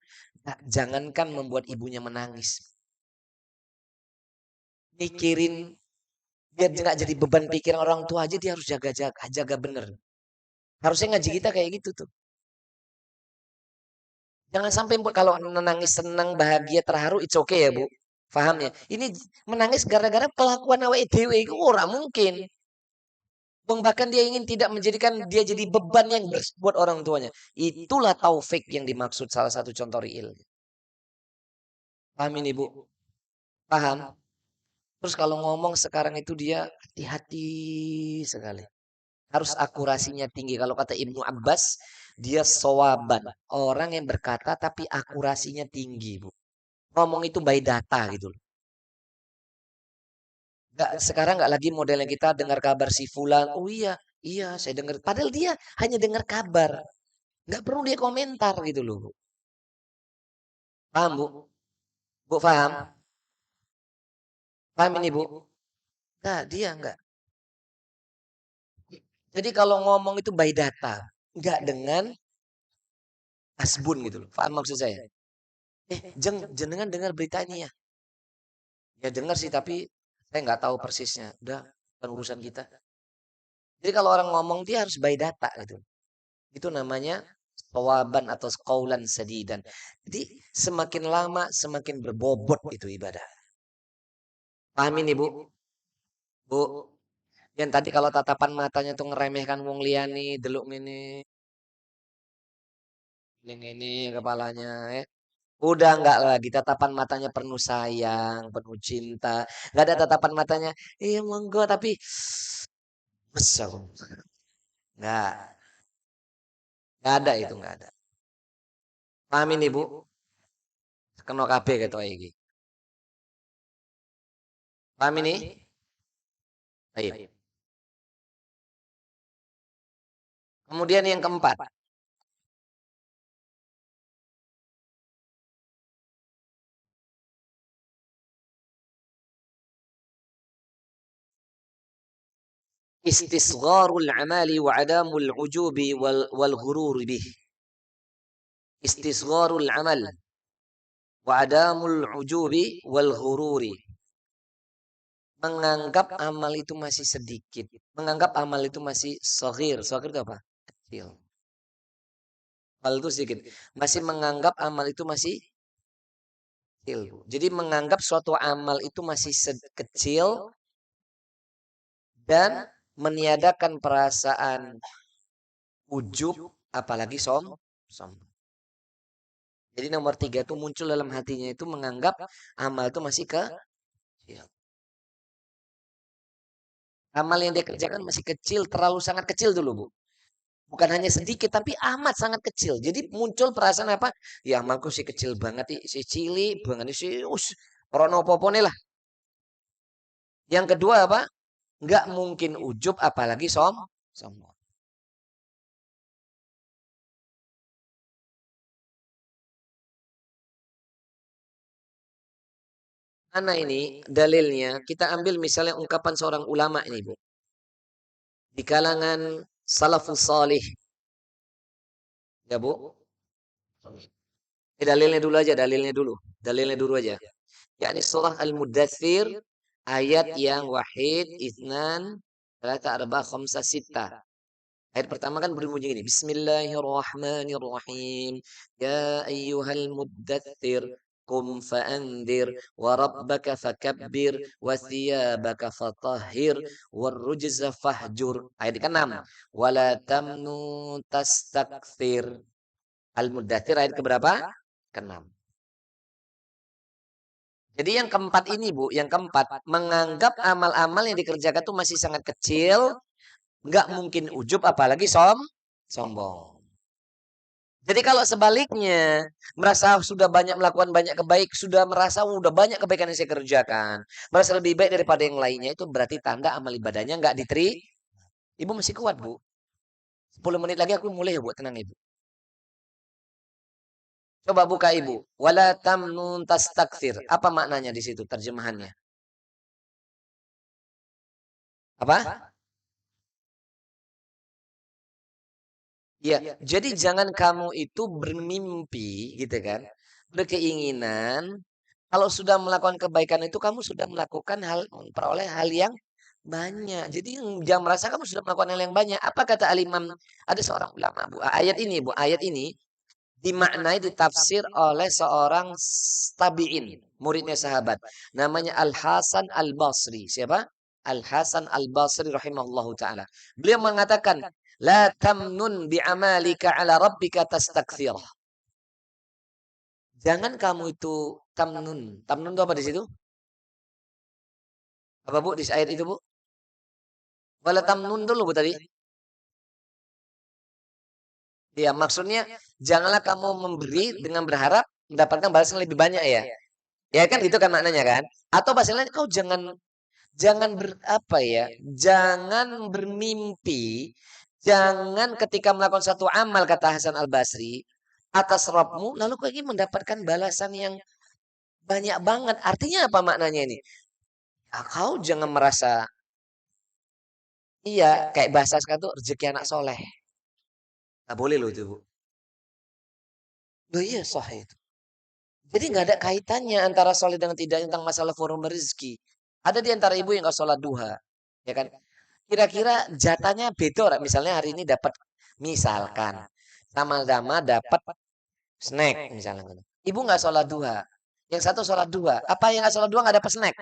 Jangankan membuat ibunya menangis. Mikirin. Biar nggak jadi beban pikiran orang tua aja dia harus jaga bener. Harusnya ngaji kita kayak gitu tuh. Jangan sampai kalau menangis senang, bahagia, terharu, it's okay ya Bu. Paham ya? Ini menangis gara-gara kelakuan awake dhewe itu ora mungkin. Bahkan dia ingin tidak menjadikan dia jadi beban yang berat buat orang tuanya. Itulah taufik yang dimaksud salah satu contoh real. Paham ini Bu? Paham? Terus kalau ngomong sekarang itu dia hati-hati sekali. Harus akurasinya tinggi. Kalau kata Ibnu Abbas, dia sawaban. Orang yang berkata tapi akurasinya tinggi, Bu. Ngomong itu by data gitu loh. Sekarang nggak lagi modelnya kita dengar kabar si fulan. Oh iya, iya saya dengar. Padahal dia hanya dengar kabar. Nggak perlu dia komentar gitu loh, Bu. Paham, Bu? Bu paham? Paham ini, Bu? Nah, dia enggak. Jadi kalau ngomong itu by data, enggak dengan asbun gitu loh. Paham maksud saya? Jenengan dengar berita ini ya? Ya dengar sih, tapi saya nggak tahu persisnya. Udah, bukan urusan kita. Jadi kalau orang ngomong dia harus by data gitu. Itu namanya sawaban atau qaulan sadidan. Jadi semakin lama semakin berbobot itu ibadah. Paham ini, Bu? Bu, yang tadi kalau tatapan matanya tuh ngeremehkan wong liyane, deluk ini, ini kepalanya, ya. Udah enggak lagi tatapan matanya penuh sayang, penuh cinta. Enggak ada tatapan matanya, iya monggo tapi besar. Enggak, enggak ada itu, enggak ada. Paham ini, Bu? Kena kabeh ketok iki. Paham ini? Ayo. Kemudian yang keempat, istisgharul amali wa adamul ujubi wal ghurur bih. Istisgharul amal wa adamul ujubi wal ghururi. Menganggap amal itu masih sedikit. Menganggap amal itu masih saghir. Saghir itu apa? Kecil. Amal itu sedikit. Masih menganggap amal itu masih kecil. Jadi menganggap suatu amal itu masih kecil dan meniadakan perasaan ujub, apalagi sombong. Jadi nomor 3 itu muncul dalam hatinya itu menganggap amal itu masih kecil. Amal yang dia kerjakan masih kecil, terlalu sangat kecil dulu, Bu. Bukan hanya sedikit, tapi amat sangat kecil. Jadi muncul perasaan apa? Ya amalku sih kecil banget, si cili banget, si orono popone lah. Yang kedua apa? Nggak mungkin ujub, apalagi sombong. Mana ini dalilnya? Kita ambil misalnya ungkapan seorang ulama ini, Bu. Di kalangan salafus salih. Ya, Bu. Dalilnya dulu aja, dalilnya dulu. Dalilnya dulu aja. Yakni surah Al-Mudaththir ayat yang wahid, itsnan, talata, arba, khamsa, sitta. Ayat pertama kan berbunyi gini. Bismillahirrahmanirrahim. Ya ayyuhal muddaththir qum fa'andir wa rabbaka fakabbir wa thiyabaka fatahhir war rujza fahjur. Ayat ke-6. Wala tamnu tastakthir. Al-Muddathir ayat keberapa? Ke-6. Jadi yang keempat ini, Bu, yang keempat, menganggap amal-amal yang dikerjakan itu masih sangat kecil, nggak mungkin ujub, apalagi sombong. Jadi kalau sebaliknya, merasa sudah banyak melakukan banyak kebaik, sudah merasa udah banyak kebaikan yang saya kerjakan, merasa lebih baik daripada yang lainnya, itu berarti tanda amal ibadahnya nggak diterima. Ibu masih kuat, Bu. 10 menit lagi aku mulai ya, Bu. Tenang, Ibu. Coba buka, Ibu. Wala tamnun tastakthir. Apa maknanya di situ terjemahannya? Apa? Ya, jadi jangan kamu itu bermimpi gitu kan, berkeinginan kalau sudah melakukan kebaikan itu kamu sudah melakukan hal memperoleh hal yang banyak. Jadi jangan merasa kamu sudah melakukan hal yang banyak. Apa kata Al-Imam? Ada seorang ulama, Bu. Ayat ini dimaknai ditafsir oleh seorang tabi'in, muridnya sahabat. Namanya Al-Hasan Al-Basri. Siapa? Al-Hasan Al-Basri rahimahullahu taala. Beliau mengatakan, "La tamnun bi'amalika 'ala rabbika tastakthir." Jangan kamu itu tamnun. Tamnun itu apa di situ? Apa, Bu, di ayat itu, Bu? Wala tamnun dulu, Bu, tadi. Ya, maksudnya janganlah kamu memberi dengan berharap mendapatkan balasan lebih banyak ya. Ya kan gitu kan maknanya kan? Atau bahasa lain kau jangan jangan ber, apa ya? Jangan bermimpi Jangan ketika melakukan satu amal, kata Hasan Al-Basri, atas Rabbmu, lalu kau ingin mendapatkan balasan yang banyak banget. Artinya apa maknanya ini? Ya, kau jangan merasa, iya, kayak bahasa sekarang tuh rezeki anak soleh. Gak boleh loh itu, Bu. Loh iya, sah itu. Jadi nggak ada kaitannya antara soleh dengan tidak tentang masalah forum rezeki. Ada di antara ibu yang nggak sholat duha, ya kan? Kira-kira jatahnya beda orang. Misalnya hari ini dapat, misalkan, sama-sama dapat snack, misalnya. Ibu nggak sholat duha, yang satu sholat duha. Apa yang nggak sholat duha nggak dapat snack?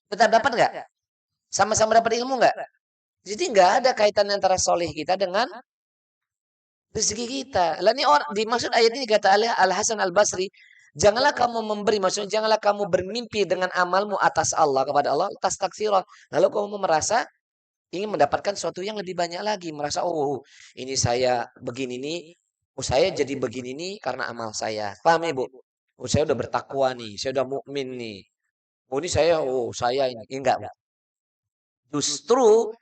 Tetap dapat nggak? Sama-sama dapat ilmu nggak? Jadi nggak ada kaitan antara soleh kita dengan rezeki kita. Lah ini orang dimaksud ayat ini kata Al Hasan Al Basri, janganlah kamu memberi, maksudnya janganlah kamu bermimpi dengan amalmu atas Allah kepada Allah, atas taksirah. Lalu kamu merasa ingin mendapatkan sesuatu yang lebih banyak lagi, merasa oh ini saya begini nih, oh saya jadi begini nih karena amal saya. Paham ya, Bu? Oh saya udah bertakwa nih, saya udah mukmin nih. Oh ini saya, oh saya ini enggak, Bu. Justru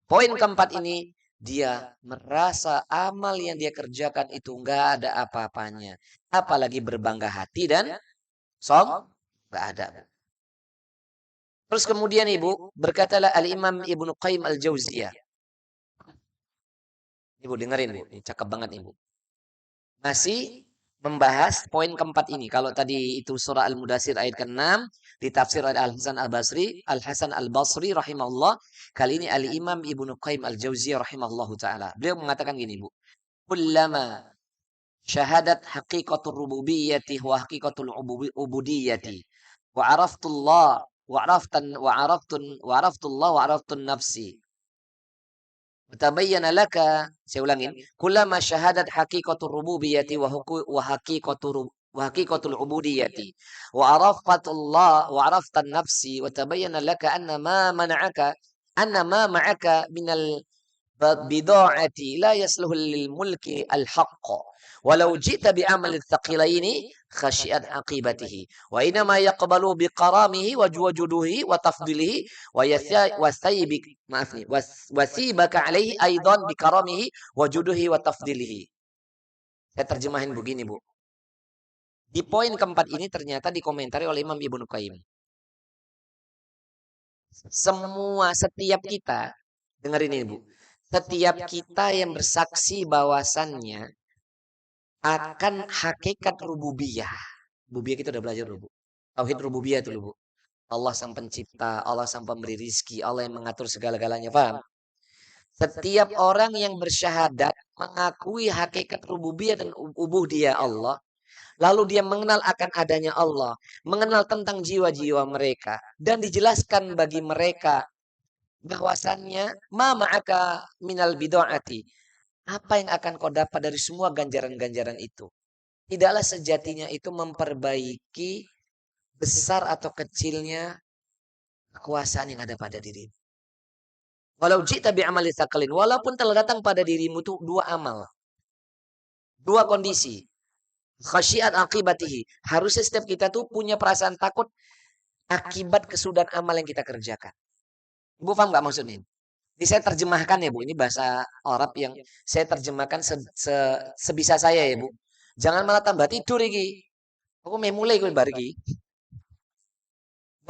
poin keempat ini, dia merasa amal yang dia kerjakan itu enggak ada apa-apanya. Apalagi berbangga hati dan enggak ada. Terus kemudian Ibu, berkatalah Al-Imam Ibnu Qayyim Al-Jauziyah. Ibu dengerin, Bu. Ini cakep banget, Ibu. Masih membahas poin keempat ini. Kalau tadi itu surah Al-Mudassir ayat ke-6 ditafsir oleh Al-Hasan Al-Basri, Al-Hasan Al-Basri rahimahullah. Kali ini Al-Imam Ibnu Qayyim Al-Jauziyah rahimahullahu taala. Beliau mengatakan gini, Bu. Kullama syahadat haqiqatul rububiyyati wa haqiqatul ubudiyyati wa araftullah wa araftullah wa araftun nafsi. Tabayyana laka, saya ulangin, kullama syahadat haqiqatur rububiyyati wa haqiqatul ubudiyyati wa arafatullah wa araftan nafsi wa tabayyana laka anna ma ma'aka minal bid'ati la yasluhu lil mulki al haqq walau ji'ta bi amal thaqilaini khasyiat aqibatihi wa inna ma yaqbalu bi qaramihi wa juduhi wa tafdilihi wa sayyibik maaf nih wasibaka alaihi aidan bi karamihi wa juduhi wa tafdilihi. Saya terjemahin begini, Bu. Di poin keempat ini ternyata dikomentari oleh Imam Ibnu Qayyim. Setiap kita, dengerin ini, Bu. Setiap kita yang bersaksi bahwasannya akan hakikat rububiyah. Rububiyah kita udah belajar dulu, Bu. Tauhid rububiyah itu, Bu. Allah sang pencipta, Allah sang pemberi rizki, Allah yang mengatur segala-galanya, paham? Setiap orang yang bersyahadat mengakui hakikat rububiyah dan ubudiyah Allah, lalu dia mengenal akan adanya Allah, mengenal tentang jiwa-jiwa mereka, dan dijelaskan bagi mereka bahwasannya ma ma'aka minal bid'ati. Apa yang akan kau dapat dari semua ganjaran-ganjaran itu? Tidaklah sejatinya itu memperbaiki besar atau kecilnya kekuasaan yang ada pada dirimu. Walau jita bi amali tsakalin, walaupun telah datang pada dirimu tuh dua amal, dua kondisi. Khasyiat akibatihi. Harusnya setiap kita tuh punya perasaan takut akibat kesudahan amal yang kita kerjakan. Ibu paham nggak maksudnya? Ini saya terjemahkan ya, Bu. Ini bahasa Arab yang saya terjemahkan sebisa saya ya, Bu. Jangan malah tambah tidur iki. Aku mulai gue bargi.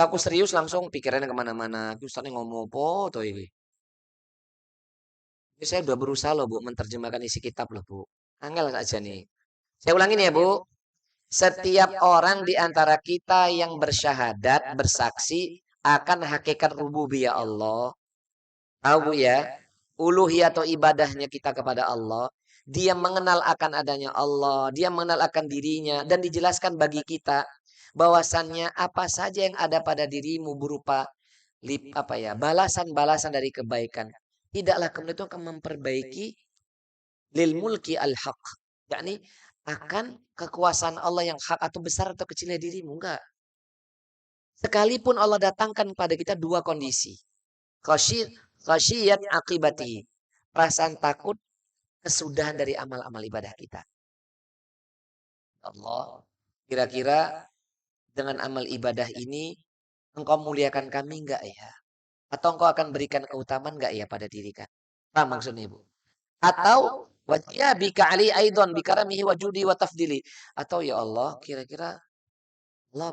Aku serius langsung pikirannya kemana-mana. Aku Ustaznya ngomong apa tuh ini. Ini saya udah berusaha loh, Bu, menerjemahkan isi kitab loh, Bu. Angel aja nih. Saya ulangin ya, Bu. Setiap orang di antara kita yang bersyahadat, bersaksi akan hakikat rububiyah Allah. Tahu ya, uluhiyah atau ibadahnya kita kepada Allah. Dia mengenal akan adanya Allah, dia mengenal akan dirinya dan dijelaskan bagi kita bahwasannya apa saja yang ada pada dirimu berupa balasan-balasan dari kebaikan. Tidaklah kemudian itu akan memperbaiki lil mulki al haq, yakni akan kekuasaan Allah yang hak atau besar atau kecilnya dirimu. Enggak. Sekalipun Allah datangkan pada kita dua kondisi. Khasyiyat akibati. Perasaan takut kesudahan dari amal-amal ibadah kita. Allah, kira-kira dengan amal ibadah ini engkau muliakan kami enggak ya? Atau engkau akan berikan keutamaan enggak ya pada diri kami? Apa maksudnya, Bu? Atau ya bika ali aidon bikaramihi wajudi wa tafdili. Atau ya Allah, kira-kira Allah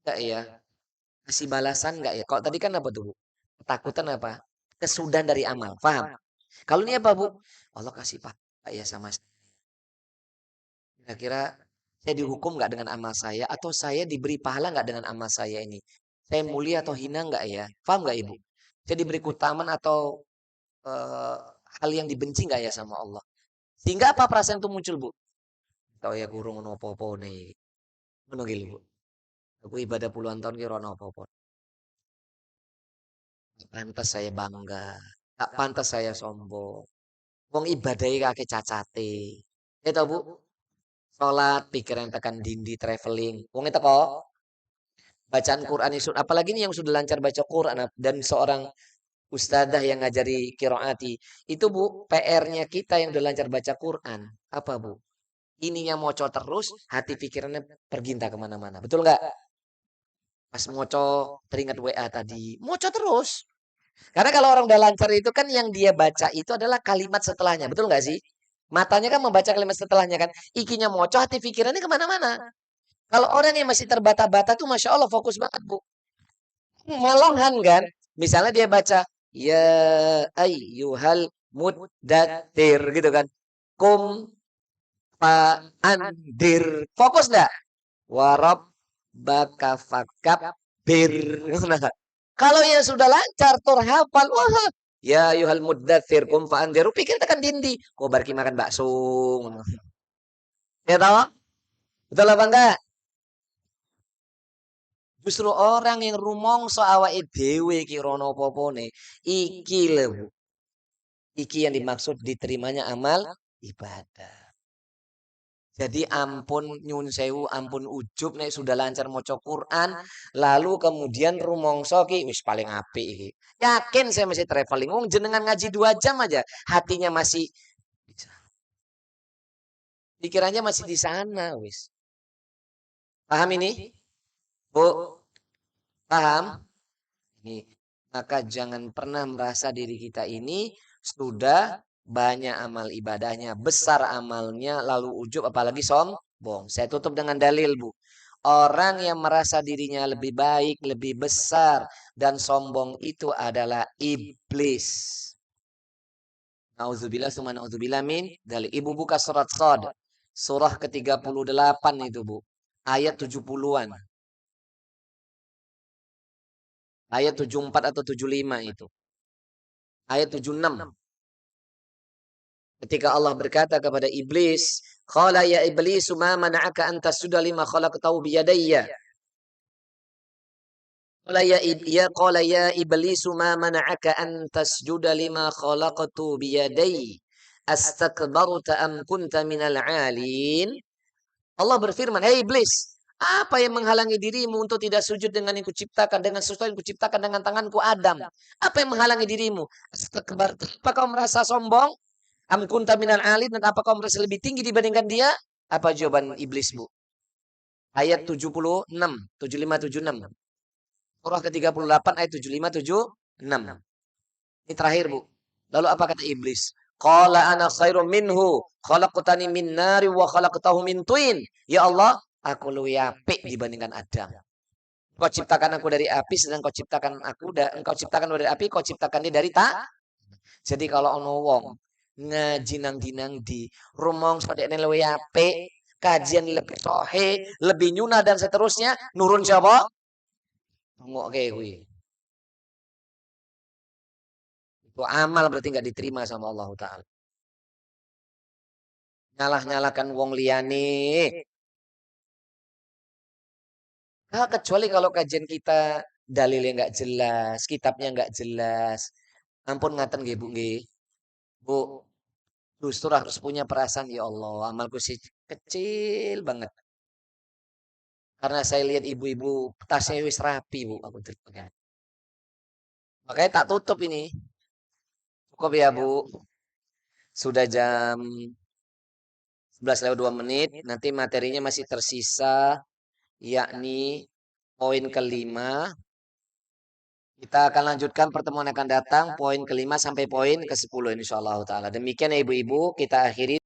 enggak ya kasih balasan enggak ya? Kalau tadi kan apa tuh, Bu? Ketakutan apa? Kesudahan dari amal. Paham? Kalau ini apa, Bu? Allah kasih pahala ya sama saya. Kira-kira saya dihukum nggak dengan amal saya atau saya diberi pahala nggak dengan amal saya ini? Saya mulia atau hina nggak ya? Paham nggak Ibu? Saya diberi keutamaan atau eh, hal yang dibenci nggak ya sama Allah? Sehingga apa perasaan itu muncul, Bu? Tahu ya kurung ono apa-apa nih. Ngono gitu, Bu. Aku ibadah puluhan tahun kira ono apa-apa. Gak pantas saya bangga. Gak pantas saya sombong. Wong ibadahnya kakek cacate. Ya tahu, Bu? Sholat, pikiran tekan dindi, traveling. Wong itu kok bacaan Quran itu apalagi nih yang sudah lancar baca Quran dan seorang ustadzah yang ngajari kiroati itu, Bu, PR-nya kita yang udah lancar baca Quran apa, Bu, ininya moco terus hati pikirannya pergi entah kemana-mana, betul nggak? Pas moco teringat WA tadi moco terus karena kalau orang udah lancar itu kan yang dia baca itu adalah kalimat setelahnya, betul nggak sih? Matanya kan membaca kalimat setelahnya kan, ikinya moco hati pikirannya kemana-mana. Kalau orang yang masih terbata-bata tuh masya Allah fokus banget, Bu. Malahan kan, misalnya dia baca ya ayyuhal muddatsir gitu kan. Kum fa andir. Fokus enggak? Warab baka fakab bir. Nah, kalau yang sudah lancar terhafal, wah, ya ayyuhal muddatsir kum fa andir. Pikir tekan dindi. Kok barki makan bakso. Ya tahu? Betul apa enggak? Justru orang yang rumongso awake dhewe ki rono apa-apane, iki lho, Bu. Iki yang dimaksud diterimanya amal ibadah. Jadi ampun nyun sewu, ampun ujub nek sudah lancar maca Quran, lalu kemudian rumongso ki wis paling apik iki. Yakin saya masih traveling. Wong jenengan ngaji 2 jam aja, hatinya masih pikirannya masih di sana wis. Paham ini? Bu, paham? Ini. Maka jangan pernah merasa diri kita ini sudah banyak amal ibadahnya, besar amalnya, lalu ujub apalagi sombong. Saya tutup dengan dalil, Bu. Orang yang merasa dirinya lebih baik, lebih besar, dan sombong itu adalah iblis. Nauzubillah summa nauzubillah min dari Ibu buka surat Shad. Surah ke-38 itu, Bu. Ayat 70-an. Ayat 74 atau 75 itu. Ayat 76. Ketika Allah berkata kepada iblis, "Qala ya iblis, ma mana'aka an tasjuda lima khalaqtahu biyadayya?" Qala ya iblis, ma mana'aka an tasjuda lima khalaqtu biyadayya? Astakbarta am kunta minal 'alin? Allah berfirman, "Hei iblis, apa yang menghalangi dirimu untuk tidak sujud dengan yang kuciptakan, dengan sesuatu yang kuciptakan dengan tanganku Adam? Apa yang menghalangi dirimu? Astakbarta, apa kau merasa sombong? Am kunta minal alin, dan apakah kau merasa lebih tinggi dibandingkan dia?" Apa jawaban iblis, Bu? Ayat 76, 75, 76. Surah ke-38 ayat 75, 76. Ini terakhir, Bu. Lalu apa kata iblis? Qala ana khairum minhu, khalaqtani min nari wa khalaqtahu min tuin. Ya Allah, aku lebih apik dibandingkan Adam. Kau ciptakan aku dari api, sedang kau ciptakan engkau ciptakan dari api, kau ciptakan dia dari tak. Jadi kalau ono wong ngaji nang dinang di rumong sadekne luwe apik, kajian lebih sohe, lebih nyuna dan seterusnya, nurun siapa? Ngoke kuwi. Itu amal berarti nggak diterima sama Allah Ta'ala. Nyalah-nyalakan wong liyane. Nah, kecuali kalau kajian kita dalilnya nggak jelas, kitabnya nggak jelas. Ampun ngaten nggih, Bu nggih. Bu, justru harus punya perasaan, ya Allah, amalku sih kecil banget. Karena saya lihat ibu-ibu tasnya wis rapi, Bu, aku cerita. Makanya tak tutup ini. Cukup ya, Bu. Sudah jam 11:02. Nanti materinya masih tersisa, yakni poin kelima. Kita akan lanjutkan pertemuan akan datang poin ke-5 sampai poin ke-10 insyaallah taala. Demikian ya ibu-ibu, kita akhiri